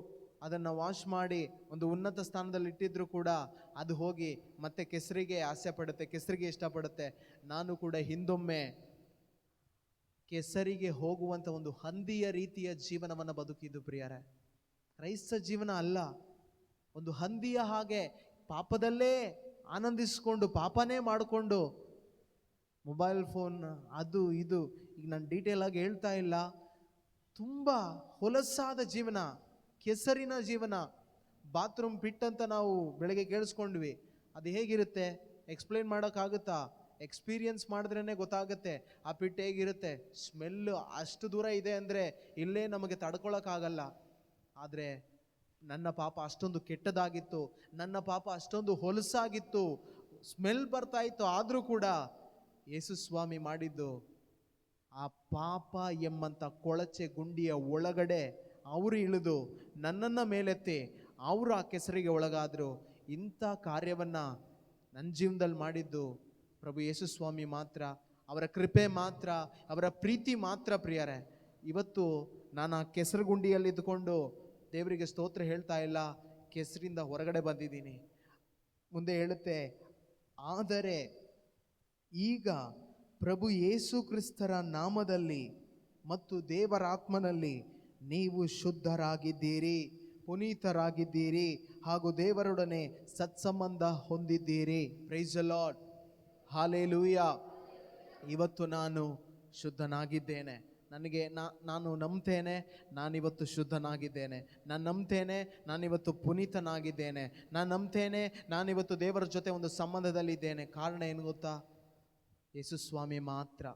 ಅದನ್ನು ವಾಶ್ ಮಾಡಿ ಒಂದು ಉನ್ನತ ಸ್ಥಾನದಲ್ಲಿ ಇಟ್ಟಿದ್ರೂ ಕೂಡ ಅದು ಹೋಗಿ ಮತ್ತೆ ಕೆಸರಿಗೆ ಆಸೆ ಪಡುತ್ತೆ, ಕೆಸರಿಗೆ ಇಷ್ಟಪಡುತ್ತೆ. ನಾನು ಕೂಡ ಹಿಂದೊಮ್ಮೆ ಕೆಸರಿಗೆ ಹೋಗುವಂಥ ಒಂದು ಹಂದಿಯ ರೀತಿಯ ಜೀವನವನ್ನು ಬದುಕಿದ್ದು ಪ್ರಿಯರೇ. ಕ್ರೈಸ್ತ ಜೀವನ ಅಲ್ಲ, ಒಂದು ಹಂದಿಯ ಹಾಗೆ ಪಾಪದಲ್ಲೇ ಆನಂದಿಸ್ಕೊಂಡು ಪಾಪನೇ ಮಾಡಿಕೊಂಡು ಮೊಬೈಲ್ ಫೋನ್ ಅದು ಇದು, ಈಗ ನಾನು ಡೀಟೇಲ್ ಆಗಿ ಹೇಳ್ತಾ ಇಲ್ಲ, ತುಂಬ ಹೊಲಸಾದ ಜೀವನ, ಕೆಸರಿನ ಜೀವನ. ಬಾತ್ರೂಮ್ ಪಿಟ್ ಅಂತ ನಾವು ಬೆಳಗ್ಗೆ ಕೇಳಿಸ್ಕೊಂಡ್ವಿ, ಅದು ಹೇಗಿರುತ್ತೆ ಎಕ್ಸ್ಪ್ಲೇನ್ ಮಾಡೋಕ್ಕಾಗುತ್ತಾ? ಎಕ್ಸ್ಪೀರಿಯನ್ಸ್ ಮಾಡಿದ್ರೇ ಗೊತ್ತಾಗುತ್ತೆ ಆ ಪಿಟ್ ಹೇಗಿರುತ್ತೆ. ಸ್ಮೆಲ್ಲು ಅಷ್ಟು ದೂರ ಇದೆ ಅಂದರೆ ಇಲ್ಲೇ ನಮಗೆ ತಡ್ಕೊಳಕ್ಕಾಗಲ್ಲ. ಆದರೆ ನನ್ನ ಪಾಪ ಅಷ್ಟೊಂದು ಕೆಟ್ಟದಾಗಿತ್ತು, ನನ್ನ ಪಾಪ ಅಷ್ಟೊಂದು ಹೊಲಸಾಗಿತ್ತು, ಸ್ಮೆಲ್ ಬರ್ತಾ ಇತ್ತು. ಆದರೂ ಕೂಡ ಯೇಸು ಸ್ವಾಮಿ ಮಾಡಿದ್ದು, ಆ ಪಾಪ ಎಂಬಂಥ ಕೊಳಚೆ ಗುಂಡಿಯ ಒಳಗಡೆ ಅವರು ಇಳಿದು ನನ್ನನ್ನು ಮೇಲೆತ್ತಿ ಅವರು ಆ ಕೆಸರಿಗೆ ಒಳಗಾದರು. ಇಂಥ ಕಾರ್ಯವನ್ನು ನನ್ನ ಜೀವನದಲ್ಲಿ ಮಾಡಿದ್ದು ಪ್ರಭು ಯೇಸು ಸ್ವಾಮಿ ಮಾತ್ರ, ಅವರ ಕೃಪೆ ಮಾತ್ರ, ಅವರ ಪ್ರೀತಿ ಮಾತ್ರ ಪ್ರಿಯರೇ. ಇವತ್ತು ನಾನು ಆ ಕೆಸರು ಗುಂಡಿಯಲ್ಲಿ ಇದ್ದುಕೊಂಡು ದೇವರಿಗೆ ಸ್ತೋತ್ರ ಹೇಳ್ತಾ ಇಲ್ಲ, ಕೆಸರಿಂದ ಹೊರಗಡೆ ಬಂದಿದ್ದೀನಿ. ಮುಂದೆ ಹೇಳುತ್ತೆ, ಆದರೆ ಈಗ ಪ್ರಭು ಯೇಸು ಕ್ರಿಸ್ತರ ನಾಮದಲ್ಲಿ ಮತ್ತು ದೇವರಾತ್ಮನಲ್ಲಿ ನೀವು ಶುದ್ಧರಾಗಿದ್ದೀರಿ, ಪುನೀತರಾಗಿದ್ದೀರಿ ಹಾಗೂ ದೇವರೊಡನೆ ಸತ್ಸಂಬಂಧ ಹೊಂದಿದ್ದೀರಿ. Praise the lord, hallelujah. ಇವತ್ತು ನಾನು ಶುದ್ಧನಾಗಿದ್ದೇನೆ. ನಾನು ನಂಬ್ತೇನೆ, ನಾನಿವತ್ತು ಶುದ್ಧನಾಗಿದ್ದೇನೆ. ನಾನು ನಂಬ್ತೇನೆ, ನಾನಿವತ್ತು ಪುನೀತನಾಗಿದ್ದೇನೆ. ನಾನು ನಂಬ್ತೇನೆ, ನಾನಿವತ್ತು ದೇವರ ಜೊತೆ ಒಂದು ಸಂಬಂಧದಲ್ಲಿದ್ದೇನೆ. ಕಾರಣ ಏನು ಗೊತ್ತಾ? ಯೇಸು ಸ್ವಾಮಿ ಮಾತ್ರ,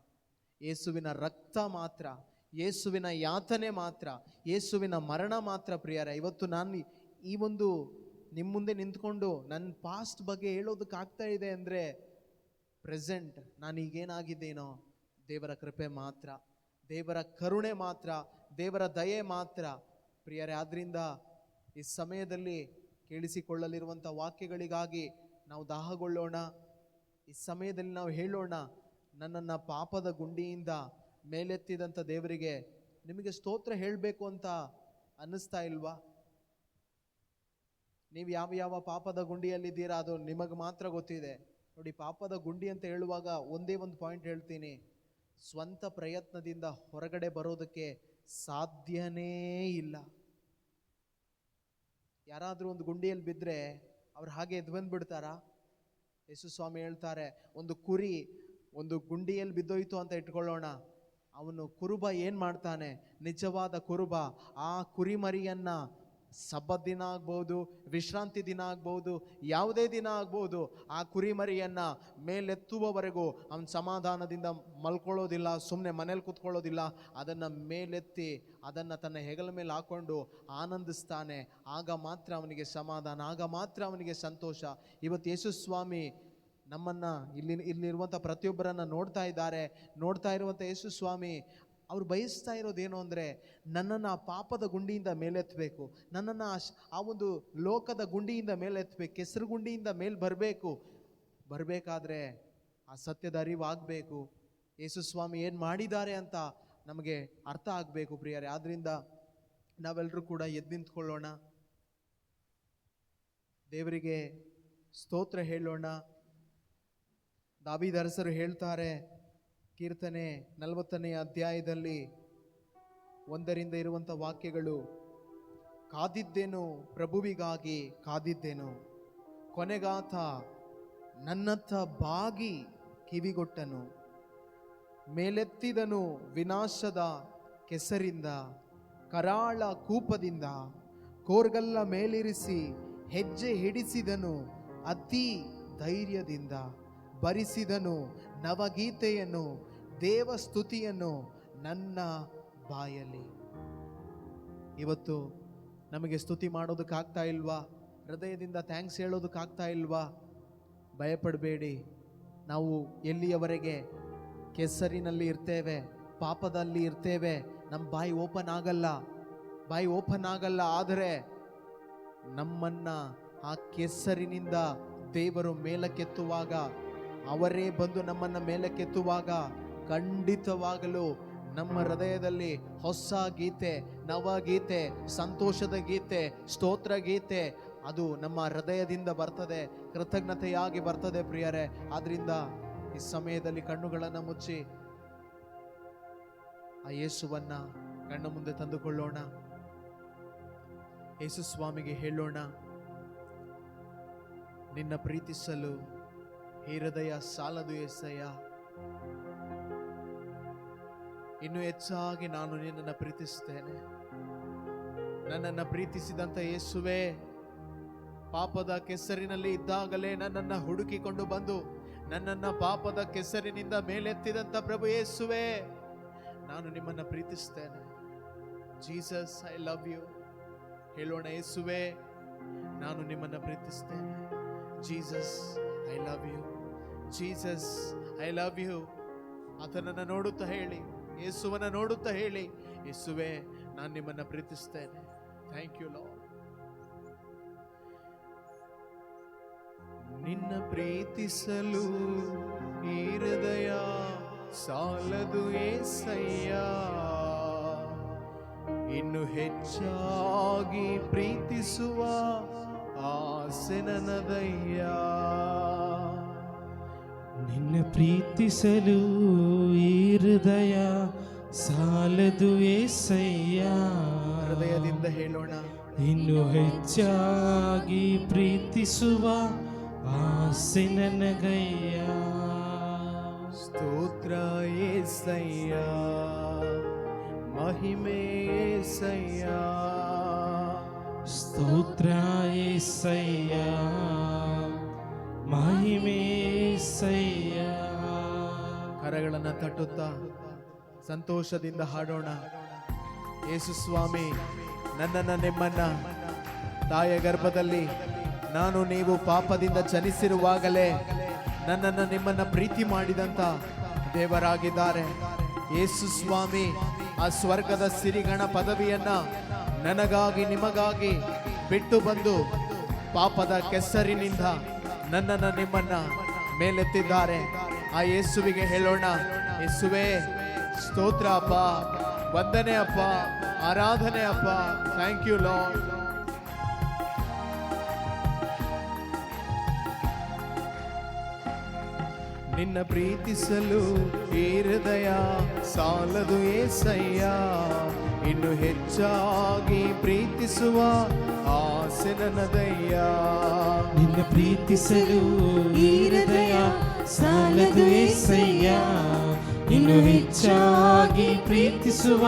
ಯೇಸುವಿನ ರಕ್ತ ಮಾತ್ರ, ಯೇಸುವಿನ ಯಾತನೆ ಮಾತ್ರ, ಯೇಸುವಿನ ಮರಣ ಮಾತ್ರ ಪ್ರಿಯರೇ. ಇವತ್ತು ನಾನು ಈ ಒಂದು ನಿಮ್ಮ ಮುಂದೆ ನಿಂತ್ಕೊಂಡು ನನ್ನ ಪಾಸ್ಟ್ ಬಗ್ಗೆ ಹೇಳೋದಕ್ಕಾಗ್ತಾ ಇದೆ ಅಂದರೆ ಪ್ರೆಸೆಂಟ್ ನಾನು ಈಗೇನಾಗಿದ್ದೇನೋ ದೇವರ ಕೃಪೆ ಮಾತ್ರ, ದೇವರ ಕರುಣೆ ಮಾತ್ರ, ದೇವರ ದಯೆ ಮಾತ್ರ ಪ್ರಿಯರೇ. ಆದ್ದರಿಂದ ಈ ಸಮಯದಲ್ಲಿ ಕೇಳಿಸಿಕೊಳ್ಳಲಿರುವಂಥ ವಾಕ್ಯಗಳಿಗಾಗಿ ನಾವು ದಾಹಗೊಳ್ಳೋಣ. ಈ ಸಮಯದಲ್ಲಿ ನಾವು ಹೇಳೋಣ, ನನ್ನನ್ನು ಪಾಪದ ಗುಂಡಿಯಿಂದ ಮೇಲೆತ್ತಿದಂಥ ದೇವರಿಗೆ ನಿಮಗೆ ಸ್ತೋತ್ರ ಹೇಳಬೇಕು ಅಂತ ಅನ್ನಿಸ್ತಾ ಇಲ್ವಾ? ನೀವು ಯಾವ ಯಾವ ಪಾಪದ ಗುಂಡಿಯಲ್ಲಿದ್ದೀರಾ ಅದು ನಿಮಗೆ ಮಾತ್ರ ಗೊತ್ತಿದೆ. ನೋಡಿ, ಪಾಪದ ಗುಂಡಿ ಅಂತ ಹೇಳುವಾಗ ಒಂದೇ ಒಂದು ಪಾಯಿಂಟ್ ಹೇಳ್ತೀನಿ, ಸ್ವಂತ ಪ್ರಯತ್ನದಿಂದ ಹೊರಗಡೆ ಬರೋದಕ್ಕೆ ಸಾಧ್ಯನೇ ಇಲ್ಲ. ಯಾರಾದರೂ ಒಂದು ಗುಂಡಿಯಲ್ಲಿ ಬಿದ್ದರೆ ಅವ್ರು ಹಾಗೆ ಎದ್ದು ಬಂದ್ಬಿಡ್ತಾರಾ? ಯೇಸು ಸ್ವಾಮಿ ಹೇಳ್ತಾರೆ, ಒಂದು ಕುರಿ ಒಂದು ಗುಂಡಿಯಲ್ಲಿ ಬಿದ್ದೋಯ್ತು ಅಂತ ಇಟ್ಕೊಳ್ಳೋಣ, ಅವನು ಕುರುಬ ಏನು ಮಾಡ್ತಾನೆ? ನಿಜವಾದ ಕುರುಬ ಆ ಕುರಿಮರಿಯನ್ನು ಸಬ್ಬತ್ ದಿನ ಆಗ್ಬೋದು, ವಿಶ್ರಾಂತಿ ದಿನ ಆಗ್ಬೋದು, ಯಾವುದೇ ದಿನ ಆಗ್ಬೋದು, ಆ ಕುರಿಮರಿಯನ್ನು ಮೇಲೆತ್ತುವವರೆಗೂ ಅವನು ಸಮಾಧಾನದಿಂದ ಮಲ್ಕೊಳ್ಳೋದಿಲ್ಲ, ಸುಮ್ಮನೆ ಮನೇಲಿ ಕೂತ್ಕೊಳ್ಳೋದಿಲ್ಲ. ಅದನ್ನು ಮೇಲೆತ್ತಿ ಅದನ್ನು ತನ್ನ ಹೆಗಲ ಮೇಲೆ ಹಾಕ್ಕೊಂಡು ಆನಂದಿಸ್ತಾನೆ. ಆಗ ಮಾತ್ರ ಅವನಿಗೆ ಸಮಾಧಾನ, ಆಗ ಮಾತ್ರ ಅವನಿಗೆ ಸಂತೋಷ. ಇವತ್ತು ಯೇಸು ಸ್ವಾಮಿ ನಮ್ಮನ್ನು ಇಲ್ಲಿರುವಂಥ ಪ್ರತಿಯೊಬ್ಬರನ್ನು ನೋಡ್ತಾ ಇರುವಂಥ ಯೇಸು ಸ್ವಾಮಿ ಅವ್ರು ಬಯಸ್ತಾ ಇರೋದೇನು ಅಂದರೆ, ನನ್ನನ್ನು ಆ ಪಾಪದ ಗುಂಡಿಯಿಂದ ಮೇಲೆತ್ತಬೇಕು, ನನ್ನನ್ನು ಆ ಒಂದು ಲೋಕದ ಗುಂಡಿಯಿಂದ ಮೇಲೆತ್ತಬೇಕು, ಕೆಸರು ಗುಂಡಿಯಿಂದ ಮೇಲೆ ಬರಬೇಕಾದ್ರೆ ಆ ಸತ್ಯದ ಅರಿವಾಗಬೇಕು. ಯೇಸು ಸ್ವಾಮಿ ಏನು ಮಾಡಿದ್ದಾರೆ ಅಂತ ನಮಗೆ ಅರ್ಥ ಆಗಬೇಕು ಪ್ರಿಯರೇ. ಆದ್ದರಿಂದ ನಾವೆಲ್ಲರೂ ಕೂಡ ಎದ್ದು ನಿಂತ್ಕೊಳ್ಳೋಣ, ದೇವರಿಗೆ ಸ್ತೋತ್ರ ಹೇಳೋಣ. ದಾವೀದ ಅರಸರು ಹೇಳ್ತಾರೆ, ಕೀರ್ತನೆ 40ನೇ ಅಧ್ಯಾಯದಲ್ಲಿ 1ರಿಂದ ಇರುವಂಥ ವಾಕ್ಯಗಳು, ಕಾದಿದ್ದೇನು ಪ್ರಭುವಿಗಾಗಿ ಕಾದಿದ್ದೇನು, ಕೊನೆಗಾತ ನನ್ನತ್ತ ಬಾಗಿ ಕಿವಿಗೊಟ್ಟನು, ಮೇಲೆತ್ತಿದನು ವಿನಾಶದ ಕೆಸರಿಂದ, ಕರಾಳ ಕೂಪದಿಂದ ಕೋರ್ಗಲ್ಲ ಮೇಲಿರಿಸಿ ಹೆಜ್ಜೆ ಹಿಡಿಸಿದನು ಅತಿ ಧೈರ್ಯದಿಂದ, ಬರಿಸಿದನು ನವಗೀತೆಯನ್ನು ದೇವಸ್ತುತಿಯನ್ನು ನನ್ನ ಬಾಯಲ್ಲಿ. ಇವತ್ತು ನಮಗೆ ಸ್ತುತಿ ಮಾಡೋದಕ್ಕಾಗ್ತಾ ಇಲ್ವಾ? ಹೃದಯದಿಂದ ಥ್ಯಾಂಕ್ಸ್ ಹೇಳೋದಕ್ಕಾಗ್ತಾ ಇಲ್ವಾ? ಭಯಪಡಬೇಡಿ. ನಾವು ಎಲ್ಲಿಯವರೆಗೆ ಕೆಸರಿನಲ್ಲಿ ಇರ್ತೇವೆ, ಪಾಪದಲ್ಲಿ ಇರ್ತೇವೆ, ನಮ್ಮ ಬಾಯಿ ಓಪನ್ ಆಗಲ್ಲ. ಆದರೆ ನಮ್ಮನ್ನು ಆ ಕೆಸರಿನಿಂದ ದೇವರು ಮೇಲಕ್ಕೆತ್ತುವಾಗ, ಅವರೇ ಬಂದು ನಮ್ಮನ್ನು ಮೇಲಕ್ಕೆತ್ತುವಾಗ ಖಂಡಿತವಾಗಲೂ ನಮ್ಮ ಹೃದಯದಲ್ಲಿ ಹೊಸ ಗೀತೆ, ನವಗೀತೆ, ಸಂತೋಷದ ಗೀತೆ, ಸ್ತೋತ್ರ ಗೀತೆ ಅದು ನಮ್ಮ ಹೃದಯದಿಂದ ಬರ್ತದೆ, ಕೃತಜ್ಞತೆಯಾಗಿ ಬರ್ತದೆ ಪ್ರಿಯರೇ. ಆದ್ರಿಂದ ಈ ಸಮಯದಲ್ಲಿ ಕಣ್ಣುಗಳನ್ನು ಮುಚ್ಚಿ ಆ ಯೇಸುವನ್ನ ಕಣ್ಣು ಮುಂದೆ ತಂದುಕೊಳ್ಳೋಣ. ಯೇಸು ಸ್ವಾಮಿಗೆ ಹೇಳೋಣ, ನಿನ್ನ ಪ್ರೀತಿಸಲು ಈ ಹೃದಯ ಸಾಲದು ಯೇಸಯ್ಯ. ಇನ್ನು ಹೆಚ್ಚಾಗಿ ನಾನು ನಿನ್ನನ್ನು ಪ್ರೀತಿಸ್ತೇನೆ. ನನ್ನನ್ನು ಪ್ರೀತಿಸಿದಂತ ಯೇಸುವೆ, ಪಾಪದ ಕೆಸರಿನಲ್ಲಿ ಇದ್ದಾಗಲೇ ನನ್ನನ್ನು ಹುಡುಕಿಕೊಂಡು ಬಂದು ನನ್ನನ್ನು ಪಾಪದ ಕೆಸರಿನಿಂದ ಮೇಲೆತ್ತಿದಂತ ಪ್ರಭು ಯೇಸುವೆ, ನಾನು ನಿಮ್ಮನ್ನು ಪ್ರೀತಿಸ್ತೇನೆ. Jesus, I love you. ಹೇಳೋಣ, ಯೇಸುವೆ, ನಾನು ನಿಮ್ಮನ್ನು ಪ್ರೀತಿಸ್ತೇನೆ. Jesus, I love you. Jesus, I love you. ಆತನನ್ನು ನೋಡುತ್ತಾ ಹೇಳಿ, ಯೇಸುವನ್ನ ನೋಡುತ್ತಾ ಹೇಳಿ, ಯೇಸುವೆ, ನಾನು ನಿಮ್ಮನ್ನು ಪ್ರೀತಿಸ್ತೇನೆ. Thank you Lord. ನಿನ್ನ ಪ್ರೀತಿಸಲು ಈ ಹೃದಯ ಸಾಲದು యేసయ్య. ಇನ್ನು ಹೆಚ್ಚಾಗಿ ಪ್ರೀತಿಸುವ ಆಸೆ ನನ್ನದಯ್ಯ. ನಿನ್ನ ಪ್ರೀತಿಸಲು ಈ ಹೃದಯ ಸಾಲದು యేసయ్య. ಹೃದಯದಿಂದ ಹೇಳೋಣ, ಇನ್ನು ಹೆಚ್ಚಾಗಿ ಪ್ರೀತಿಸುವ ಆಸೆ ನನಗಯ್ಯ. ಸ್ತೋತ್ರ యేసయ్య, ಮಹಿಮೆ యేసయ్య. ಸ್ತೋತ್ರ యేసయ్య, ಮಹಿಮೆ యేసయ్య. ಕರಗಳನ್ನು ತಟ್ಟುತ್ತಾ ಸಂತೋಷದಿಂದ ಹಾಡೋಣ. ಯೇಸು ಸ್ವಾಮಿ, ನನ್ನನ್ನ ನಿಮ್ಮನ್ನ ತಾಯ ಗರ್ಭದಲ್ಲಿ ನಾನು ನೀವು ಪಾಪದಿಂದ ಜನಿಸಿರುವಾಗಲೇ ನನ್ನನ್ನು ನಿಮ್ಮನ್ನ ಪ್ರೀತಿ ಮಾಡಿದಂತ ದೇವರಾಗಿದ್ದಾರೆ. ಯೇಸು ಸ್ವಾಮಿ ಆ ಸ್ವರ್ಗದ ಸಿರಿಗಣ ಪದವಿಯನ್ನ ನನಗಾಗಿ ನಿಮಗಾಗಿ ಬಿಟ್ಟು ಬಂದು ಪಾಪದ ಕೆಸರಿನಿಂದ ನನ್ನನ್ನು ನಿಮ್ಮನ್ನ ಮೇಲೆತ್ತಿದ್ದಾರೆ. ಆ ಯೇಸುವಿಗೆ ಹೇಳೋಣ, ಯೇಸುವೇ ಸ್ತೋತ್ರ ಅಪ್ಪ, ವಂದನೆ ಅಪ್ಪ, ಆರಾಧನೆ ಅಪ್ಪ. Thank you Lord. ನಿನ್ನ ಪ್ರೀತಿಸಲು ಈ ಹೃದಯ ಸಾಲದು యేసయ్య. ಇನ್ನು ಹೆಚ್ಚಾಗಿ ಪ್ರೀತಿಸುವ ಆಸೆ ನನ್ನದಯ್ಯ. ನಿನ್ನ ಪ್ರೀತಿಸಲು ಈ ಹೃದಯ ಸಾಲದು యేసయ్య. ಇನ್ನು ಹೆಚ್ಚಾಗಿ ಪ್ರೀತಿಸುವ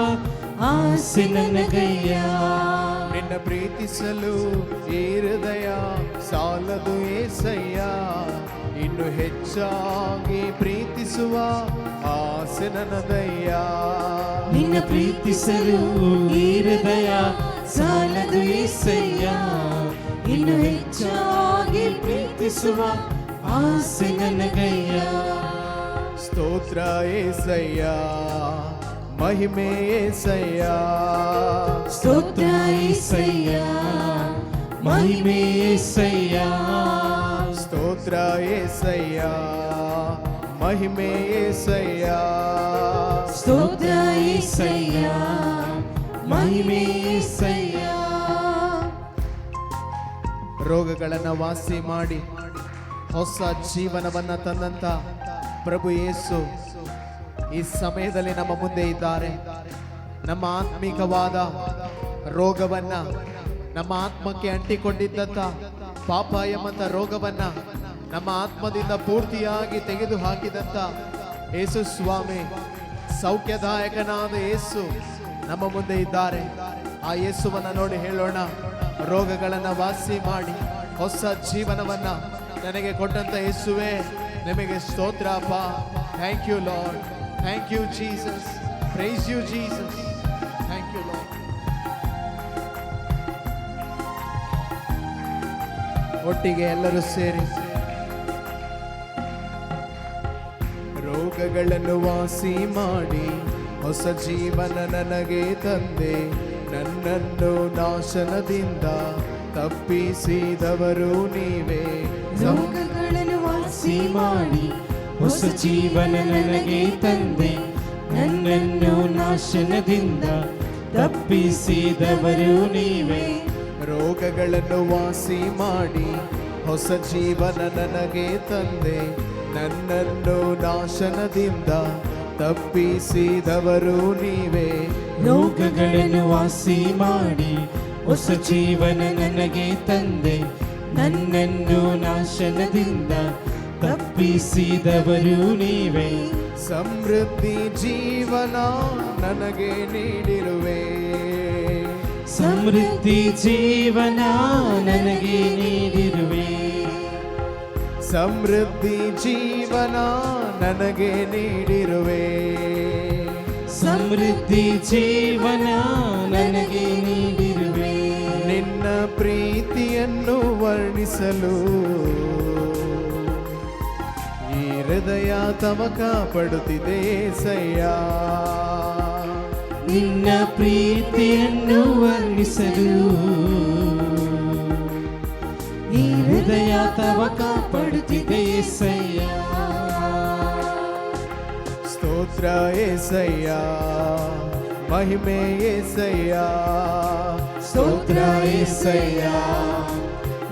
ಆಸೆ ನನಗಯ್ಯ. ನಿನ್ನ ಪ್ರೀತಿಸಲು ಈ ಹೃದಯ ಸಾಲದು యేసయ్య. ಇನ್ನು ಹೆಚ್ಚಾಗಿ ಪ್ರೀತಿಸುವ ಆಸೆ ನನ್ನದಯ್ಯ. ನಿನ್ನ ಪ್ರೀತಿಸಲು ಈ ಹೃದಯ ಸಾಲದು యేసయ్య. ಇನ್ನು ಹೆಚ್ಚಾಗಿ ಪ್ರೀತಿಸುವ ಆಸೆ ನನಗಯ್ಯ. ಸ್ತೋತ್ರ యేసయ్య, ಮಹಿಮೆ యేసయ్య. ಸ್ತೋತ್ರ యేసయ్య, ಮಹಿಮೆ యేసయ్య. ಸ್ತೋತ್ರ యేసయ్య, ಮಹಿಮೆ యేసయ్య. ಸ್ತೋತ್ರ యేసయ్య, ಮಹಿಮೆ యేసయ్ಯ. ರೋಗಗಳನ್ನು ವಾಸಿ ಮಾಡಿ ಹೊಸ ಜೀವನವನ್ನ ತಂದಂತ ಪ್ರಭು ಯೇಸು ಈ ಸಮಯದಲ್ಲಿ ನಮ್ಮ ಮುಂದೆ ಇದ್ದಾರೆ. ನಮ್ಮ ಆತ್ಮಿಕವಾದ ರೋಗವನ್ನ, ನಮ್ಮ ಆತ್ಮಕ್ಕೆ ಅಂಟಿಕೊಂಡಿದ್ದಂತ ಪಾಪ ಎಂಬಂತ ರೋಗವನ್ನ ನಮ್ಮ ಆತ್ಮದಿಂದ ಪೂರ್ತಿಯಾಗಿ ತೆಗೆದು ಹಾಕಿದಂತ ಯೇಸು ಸ್ವಾಮಿ, ಸೌಖ್ಯದಾಯಕನಾದ ಯೇಸು ನಮ್ಮ ಮುಂದೆ ಇದ್ದಾರೆ. ಆ ಯೇಸುವನ್ನ ನೋಡಿ ಹೇಳೋಣ, ರೋಗಗಳನ್ನ ವಾಸಿ ಮಾಡಿ ಹೊಸ ಜೀವನವನ್ನ ನನಗೆ ಕೊಟ್ಟಂತ ಯೇಸುವೆ, ನಿಮಗೆ ಸ್ತೋತ್ರ ಅಪ್ಪ. Thank you Lord. Thank you Jesus. Praise you Jesus. Thank you Lord. ಒಟ್ಟಿಗೆ ಎಲ್ಲರೂ ಸೇರಿ ರೋಗಗಳನ್ನು ವಾಸಿ ಮಾಡಿ ಹೊಸ ಜೀವನ ನನಗೆ ತಂದೆ, ನನ್ನನ್ನು ನಾಶನದಿಂದ ತಪ್ಪಿಸಿದವರು ನೀವೇ. ರೋಗಗಳನ್ನು ವಾಸಿ ಮಾಡಿ ಹೊಸ ಜೀವನ ನನಗೆ ತಂದೆ, ನನ್ನನ್ನು ನಾಶನದಿಂದ ತಪ್ಪಿಸಿದವರು ನೀವೇ. ರೋಗಗಳನ್ನು ವಾಸಿ ಮಾಡಿ ಹೊಸ ಜೀವನ ನನಗೆ ತಂದೆ, ನನ್ನನ್ನು ನಾಶನದಿಂದ ತಪ್ಪಿಸಿದವರು ನೀವೇ. ರೋಗಗಳನ್ನು ವಾಸಿ ಮಾಡಿ ಹೊಸ ಜೀವನ ನನಗೆ ತಂದೆ, ನನ್ನನ್ನು ನಾಶನದಿಂದ ತಪ್ಪಿಸಿದವರು ನೀವೇ. ಸಮೃದ್ಧಿ ಜೀವನ ನನಗೆ ನೀಡಿರುವೆ. ಸಮೃದ್ಧಿ ಜೀವನ ನನಗೆ ನೀಡಿರುವೆ. ಸಮೃದ್ಧಿ ಜೀವನ ನನಗೆ ನೀಡಿರುವೆ. ಸಮೃದ್ಧಿ ಜೀವನ ನನಗೆ ನೀಡಿರುವೆ. ನಿನ್ನ ಪ್ರೀತಿಯನ್ನು ವರ್ಣಿಸಲು ಈ ಹೃದಯ ತವಕ ಪಡುತ್ತಿದೆ ಏಸಯ್ಯ. ನಿನ್ನ ಪ್ರೀತಿಯನ್ನು ವರ್ಣಿಸಲು ಈ ಹೃದಯ ತವಕ ಪಡುತ್ತಿದೆ ಏಸಯ್ಯ. ಸ್ತೋತ್ರ ಏಸಯ್ಯ, ಮಹಿಮೆ ಏಸಯ್ಯ. ಸ್ತೋತ್ರ ಏಸಯ್ಯ,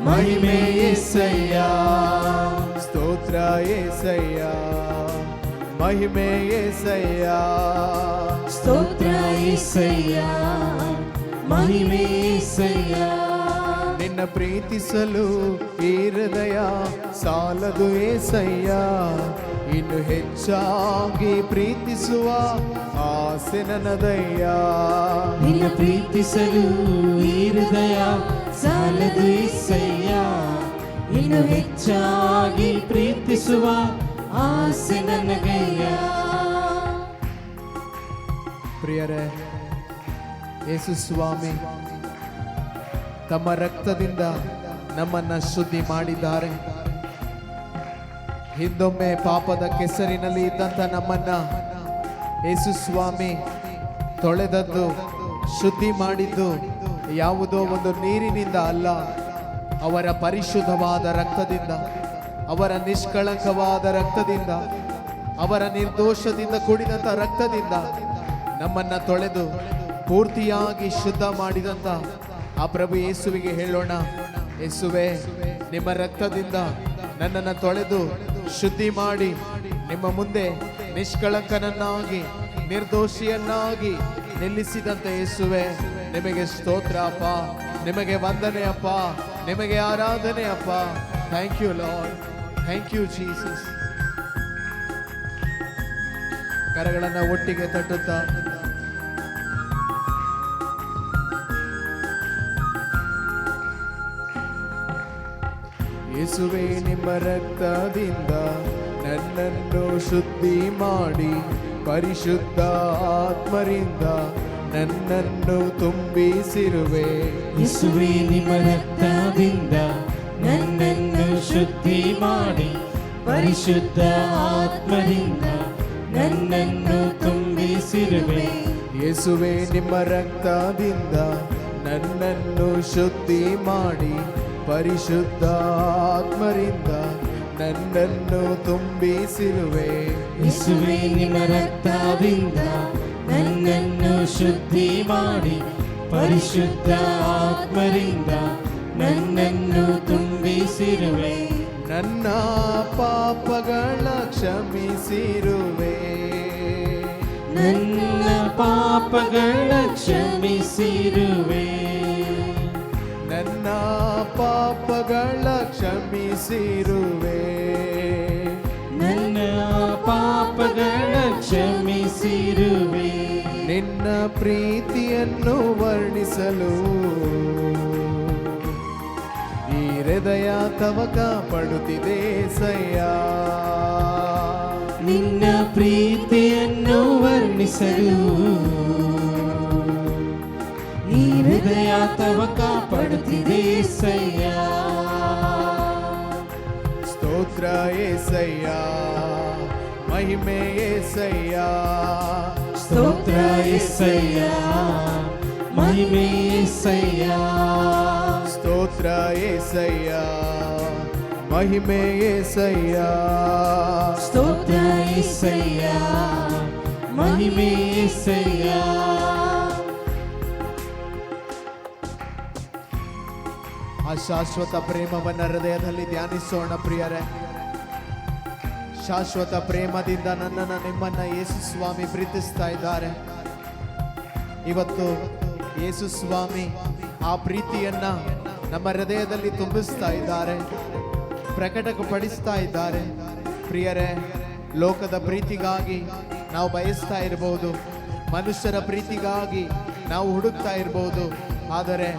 ಮಹಿಮೆ ಏಸಯ್ಯ. ಸ್ತೋತ್ರ ಏಸಯ್ಯ, ಮಹಿಮೆ ಏಸಯ್ಯ. ಸ್ತೋತ್ರ ಏಸಯ್ಯ, ಮಹಿಮೆ ಏಸಯ್ಯ. ನಿನ್ನ ಪ್ರೀತಿಸಲು ಈ ಹೃದಯ ಸಾಲದು ಏಸಯ್ಯ. ಇನ್ನು ಹೆಚ್ಚಾಗಿ ಪ್ರೀತಿಸುವ ಆಸೆ ನನ್ನದಯ್ಯ. ನಿನ್ನ ಪ್ರೀತಿಸಲು ಈ ಹೃದಯ ಸಾಲದು ಏಸಯ್ಯ. ಇನ್ನು ಹೆಚ್ಚಾಗಿ ಪ್ರೀತಿಸುವ ಆಸೆ ನನಗಯ್ಯ. ಪ್ರಿಯರೇ, ಯೇಸು ಸ್ವಾಮಿ ತಮ್ಮ ರಕ್ತದಿಂದ ನಮ್ಮನ್ನ ಶುದ್ಧಿ ಮಾಡಿದ್ದಾರೆ. ಹಿಂದೊಮ್ಮೆ ಪಾಪದ ಕೆಸರಿನಲ್ಲಿ ಇದ್ದಂಥ ನಮ್ಮನ್ನ ಯೇಸು ಸ್ವಾಮಿ ತೊಳೆದದ್ದು, ಶುದ್ಧಿ ಮಾಡಿದ್ದು ಯಾವುದೋ ಒಂದು ನೀರಿನಿಂದ ಅಲ್ಲ, ಅವರ ಪರಿಶುದ್ಧವಾದ ರಕ್ತದಿಂದ, ಅವರ ನಿಷ್ಕಳಂಕವಾದ ರಕ್ತದಿಂದ, ಅವರ ನಿರ್ದೋಷದಿಂದ ಕೂಡಿದಂಥ ರಕ್ತದಿಂದ ನಮ್ಮನ್ನ ತೊಳೆದು ಪೂರ್ತಿಯಾಗಿ ಶುದ್ಧ ಮಾಡಿದಂಥ ಆ ಪ್ರಭು ಯೇಸುವಿಗೆ ಹೇಳೋಣ, ಯೇಸುವೆ, ನಿಮ್ಮ ರಕ್ತದಿಂದ ನನ್ನನ್ನು ತೊಳೆದು ಶುದ್ಧಿ ಮಾಡಿ ನಿಮ್ಮ ಮುಂದೆ ನಿಷ್ಕಳಂಕನನ್ನಾಗಿ ನಿರ್ದೋಷಿಯನ್ನಾಗಿ ನಿಲ್ಲಿಸಿದಂತ ಯೇಸುವೆ, ನಿಮಗೆ ಸ್ತೋತ್ರ ಅಪ್ಪ, ನಿಮಗೆ ವಂದನೆ ಅಪ್ಪ, ನಿಮಗೆ ಆರಾಧನೆ ಅಪ್ಪ. Thank you Lord, thank you Jesus. ಕರಗಳನ್ನು ಒಟ್ಟಿಗೆ ತಟ್ಟುತ್ತಾ ಯೇಸುವೆ, ನಿಮ್ಮ ರಕ್ತದಿಂದ ನನ್ನನ್ನು ಶುದ್ಧಿ ಮಾಡಿ ಪರಿಶುದ್ಧ ಆತ್ಮರಿಂದ ನನ್ನನ್ನು ತುಂಬಿಸಿರುವೆ. ಯೇಸುವೆ, ನಿಮ್ಮ ರಕ್ತದಿಂದ ನನ್ನನ್ನು ಶುದ್ಧಿ ಮಾಡಿ ಪರಿಶುದ್ಧ ಆತ್ಮರಿಂದ ನನ್ನನ್ನು ತುಂಬಿಸಿರುವೆ. ಯೇಸುವೆ, ನಿಮ್ಮ ರಕ್ತದಿಂದ ನನ್ನನ್ನು ಶುದ್ಧಿ ಮಾಡಿ ಪರಿಶುದ್ಧ ಆತ್ಮರಿಂದ ನನ್ನನ್ನು ತುಂಬಿಸಿರುವೆ. ಯೇಸುವೆ, ನಿಮ್ಮ ರಕ್ತದಿಂದ ನನ್ನನ್ನು ಶುದ್ಧಿ ಮಾಡಿ ಪರಿಶುದ್ಧ ಆತ್ಮರಿಂದ ನನ್ನನ್ನು ತುಂಬಿಸಿರುವೆ. ನನ್ನ ಪಾಪಗಳ ಕ್ಷಮಿಸಿರುವೆ. ನನ್ನ ಪಾಪಗಳ ಕ್ಷಮಿಸಿರುವೆ. ನನ್ನ ಪಾಪಗಳ ಕ್ಷಮಿಸಿರುವೆ. ನನ್ನ ಪಾಪಗಳ ಕ್ಷಮಿಸಿರುವೆ. ನಿನ್ನ ಪ್ರೀತಿಯನ್ನು ವರ್ಣಿಸಲು ಈ ಹೃದಯ ತವಕ ಪಡುತ್ತಿದೆ ಏಸಯ್ಯ. ನಿನ್ನ ಪ್ರೀತಿಯನ್ನು ವರ್ಣಿಸಲು ಈ ಹೃದಯ ತವಕ ಪಡುತ್ತಿದೆ ಏಸಯ್ಯ. ಸ್ತೋತ್ರ ಏಸಯ್ಯ, ಮಹಿಮೆ ಏಸಯ್ಯ. ಸ್ತೋತ್ರ ಏಸಯ್ಯ, ಮಹಿಮೆ ಏಸಯ್ಯ. ಸ್ತೋತ್ರ ಏಸಯ್ಯ, ಮಹಿಮೆ ಏಸಯ್ಯ. ಸ್ತೋತ್ರ ಏಸಯ್ಯ, ಮಹಿಮೆ ಏಸಯ್ಯ. ಆ ಶಾಶ್ವತ ಪ್ರೇಮವನ್ನ ಹೃದಯದಲ್ಲಿ ಧ್ಯಾನಿಸೋಣ ಪ್ರಿಯರೇ. ಶಾಶ್ವತ ಪ್ರೇಮದಿಂದ ನನ್ನನ್ನು ನಿಮ್ಮನ್ನ ಯೇಸು ಸ್ವಾಮಿ ಪ್ರೀತಿಸ್ತಾ ಇದ್ದಾರೆ. ಇವತ್ತು ಯೇಸು ಸ್ವಾಮಿ ಆ ಪ್ರೀತಿಯನ್ನ ನಮ್ಮ ಹೃದಯದಲ್ಲಿ ತುಂಬಿಸ್ತಾ ಇದ್ದಾರೆ, ಪ್ರಕಟಪಡಿಸ್ತಾ ಇದ್ದಾರೆ. ಪ್ರಿಯರೇ, ಲೋಕದ ಪ್ರೀತಿಗಾಗಿ ನಾವು ಬಯಸ್ತಾ ಇರಬಹುದು, ಮನುಷ್ಯರ ಪ್ರೀತಿಗಾಗಿ ನಾವು ಹುಡುಕ್ತಾ ಇರಬಹುದು. ಆದರೆ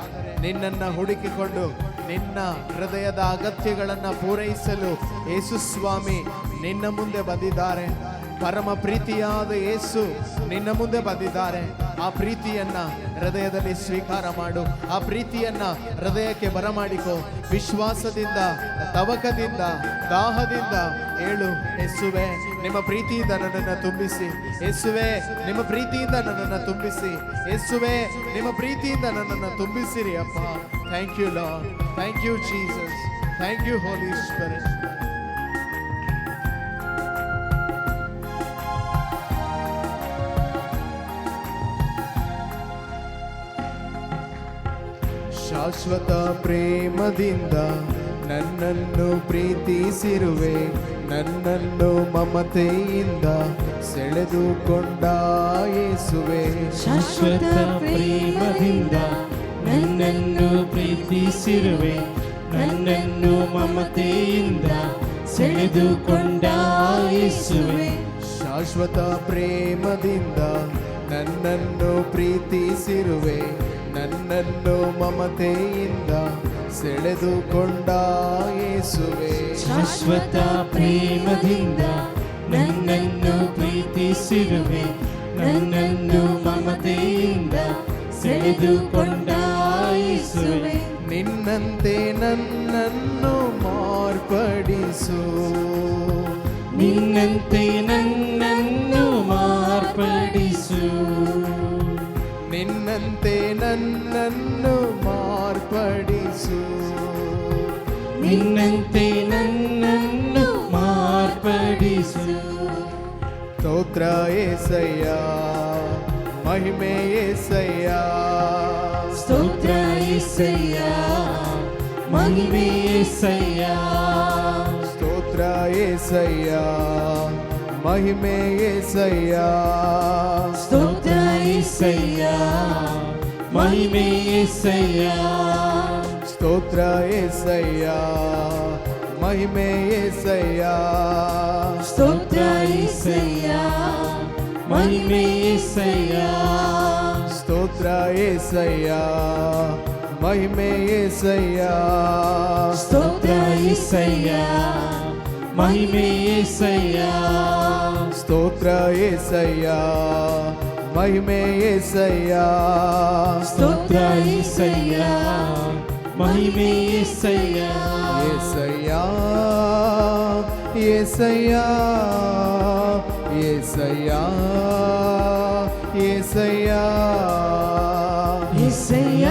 ನಿನ್ನನ್ನು ಹುಡುಕಿಕೊಂಡು ನಿನ್ನ ಹೃದಯದ ಅಗತ್ಯಗಳನ್ನು ಪೂರೈಸಲು ಯೇಸು ಸ್ವಾಮಿ ನಿನ್ನ ಮುಂದೆ ಬಂದಿದ್ದಾರೆ. ಪರಮ ಪ್ರೀತಿಯಾದ ಯೇಸು ನಿನ್ನ ಮುಂದೆ ಬಂದಿದ್ದಾರೆ. ಆ ಪ್ರೀತಿಯನ್ನ ಹೃದಯದಲ್ಲಿ ಸ್ವೀಕಾರ ಮಾಡು. ಆ ಪ್ರೀತಿಯನ್ನ ಹೃದಯಕ್ಕೆ ಬರಮಾಡಿಕೋ. ವಿಶ್ವಾಸದಿಂದ, ತವಕದಿಂದ, ದಾಹದಿಂದ ಹೇಳು, ಯೇಸುವೆ ನಿಮ್ಮ ಪ್ರೀತಿಯಿಂದ ನನ್ನನ್ನು ತುಂಬಿಸಿ. ಯೇಸುವೆ ನಿಮ್ಮ ಪ್ರೀತಿಯಿಂದ ನನ್ನನ್ನು ತುಂಬಿಸಿ. ಯೇಸುವೆ ನಿಮ್ಮ ಪ್ರೀತಿಯಿಂದ ನನ್ನನ್ನು ತುಂಬಿಸಿರಿ ಅಪ್ಪ. Thank you Lord, thank you Jesus, thank you Holy Spirit. ಶಾಶ್ವತ ಪ್ರೇಮದಿಂದ ನನ್ನನ್ನು ಪ್ರೀತಿಸಿರುವೆ, ನನ್ನನ್ನು ಮಮತೆಯಿಂದ ಸೆಳೆದುಕೊಂಡ ಯೇಸುವೆ. ಶಾಶ್ವತ ಪ್ರೇಮದಿಂದ ನನ್ನನ್ನು ಪ್ರೀತಿಸಿರುವೆ, ನನ್ನನ್ನು ಮಮತೆಯಿಂದ ಸೆಳೆದುಕೊಂಡ ಯೇಸುವೆ. ಶಾಶ್ವತ ಪ್ರೇಮದಿಂದ ನನ್ನನ್ನು ಪ್ರೀತಿಸಿರುವೆ, ನನ್ನನ್ನು ಮಮತೆಯಿಂದ ಸೆಳೆದುಕೊಂಡ ಯೇಸುವೆ. ಶಾಶ್ವತ ಪ್ರೇಮದಿಂದ ನನ್ನನ್ನು ಪ್ರೀತಿಸಿರುವೆ, ನನ್ನನ್ನು ಮಮತೆಯಿಂದ ಸೆಳೆದುಕೊಂಡ ಯೇಸುವೆ. ನಿನ್ನಂತೆ ನನ್ನನ್ನು ಮಾರ್ಪಡಿಸು, ನಿನ್ನಂತೆ ನನ್ನನ್ನು ಮಾರ್ಪಡಿಸು, ನಿನ್ನಂತೆ ನನ್ನನ್ನು ಮಾರ್ಪಡಿಸು, ನಿನ್ನಂತೆ ನನ್ನನ್ನು ಮಾರ್ಪಡಿಸು. ಸ್ತೋತ್ರ యేసయ్య, ಮಹಿಮೆ యేసయ్య, ಸ್ತೋತ್ರ యేసయ్య, ಮಹಿಮೆ యేసయ్య. ಸ್ತೋತ್ರ యేసయ్య, ಮಹಿಮೆ యేసయ్య, ಸ್ತೋತ್ರ యేసయ్య, ಮಹಿಮೆ యేసయ్య. ಸ್ತೋತ್ರ యేసయ్య, ಮಹಿಮೆ యేసయ్య, ಸ್ತೋತ್ರ యేసయ్య, ಮಹಿಮೆ యేసయ్య. ಸ್ತೋತ್ರ యేసయ్య, ಮಹಿಮೆ యేసయ్య, ಸ್ತೋತ್ರ యేసయ్య, ಮಹಿಮೆ యేసయ్య. ಸ್ತೋತ್ರ యేసయ్య, ಮಹಿಮೆ యేసయ్య, ಸ್ತೋತ್ರ యేసయ్ಯ, ಮಹಿಮೆ యేసయ్య. యేసయ్య, యేసయ్య, యేసయ్య, యేసయ్య, యేసయ్య,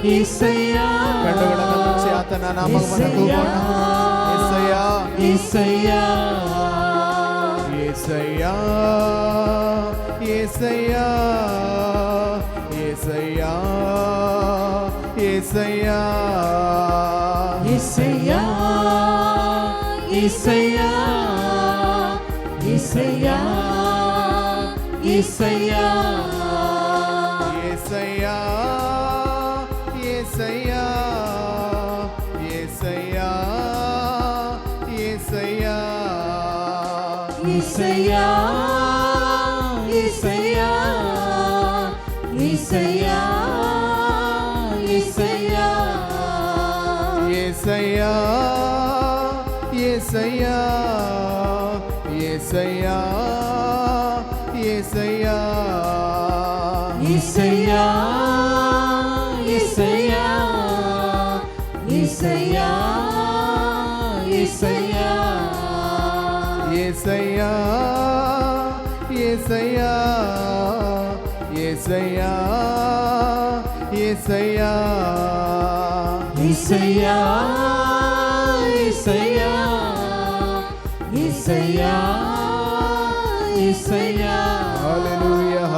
యేసయ్ಯ. ಕಣ್ಣುಗಳನ್ನು ಮುಚ್ಚಿ ಆತನ ನಾಮವನ್ನು ಕೂಗೋಣ. యేసయ్య, యేసయ్య, యేసయ్య, యేసయ్య, యేసయ్య, యేసయ్య, యేసయ్య, యేసయ్య, యేసయ్య, యేసయ్య. యేసయ్య, యేసయ్య, యేసయ్య, యేసయ్య, యేసయ్య, యేసయ్య, యేసయ్య, యేసయ్య. యేసయ్య, యేసయ్య, యేసయ్య, యేసయ్య, యేసయ్య, యేసయ్య, యేసయ్య, యేసయ్య. యేసయ్య, యేసయ్య, యేసయ్య, యేసయ్య, యేసయ్య, యేసయ్య, యేసయ్య, యేసయ్య. హల్లెలూయా,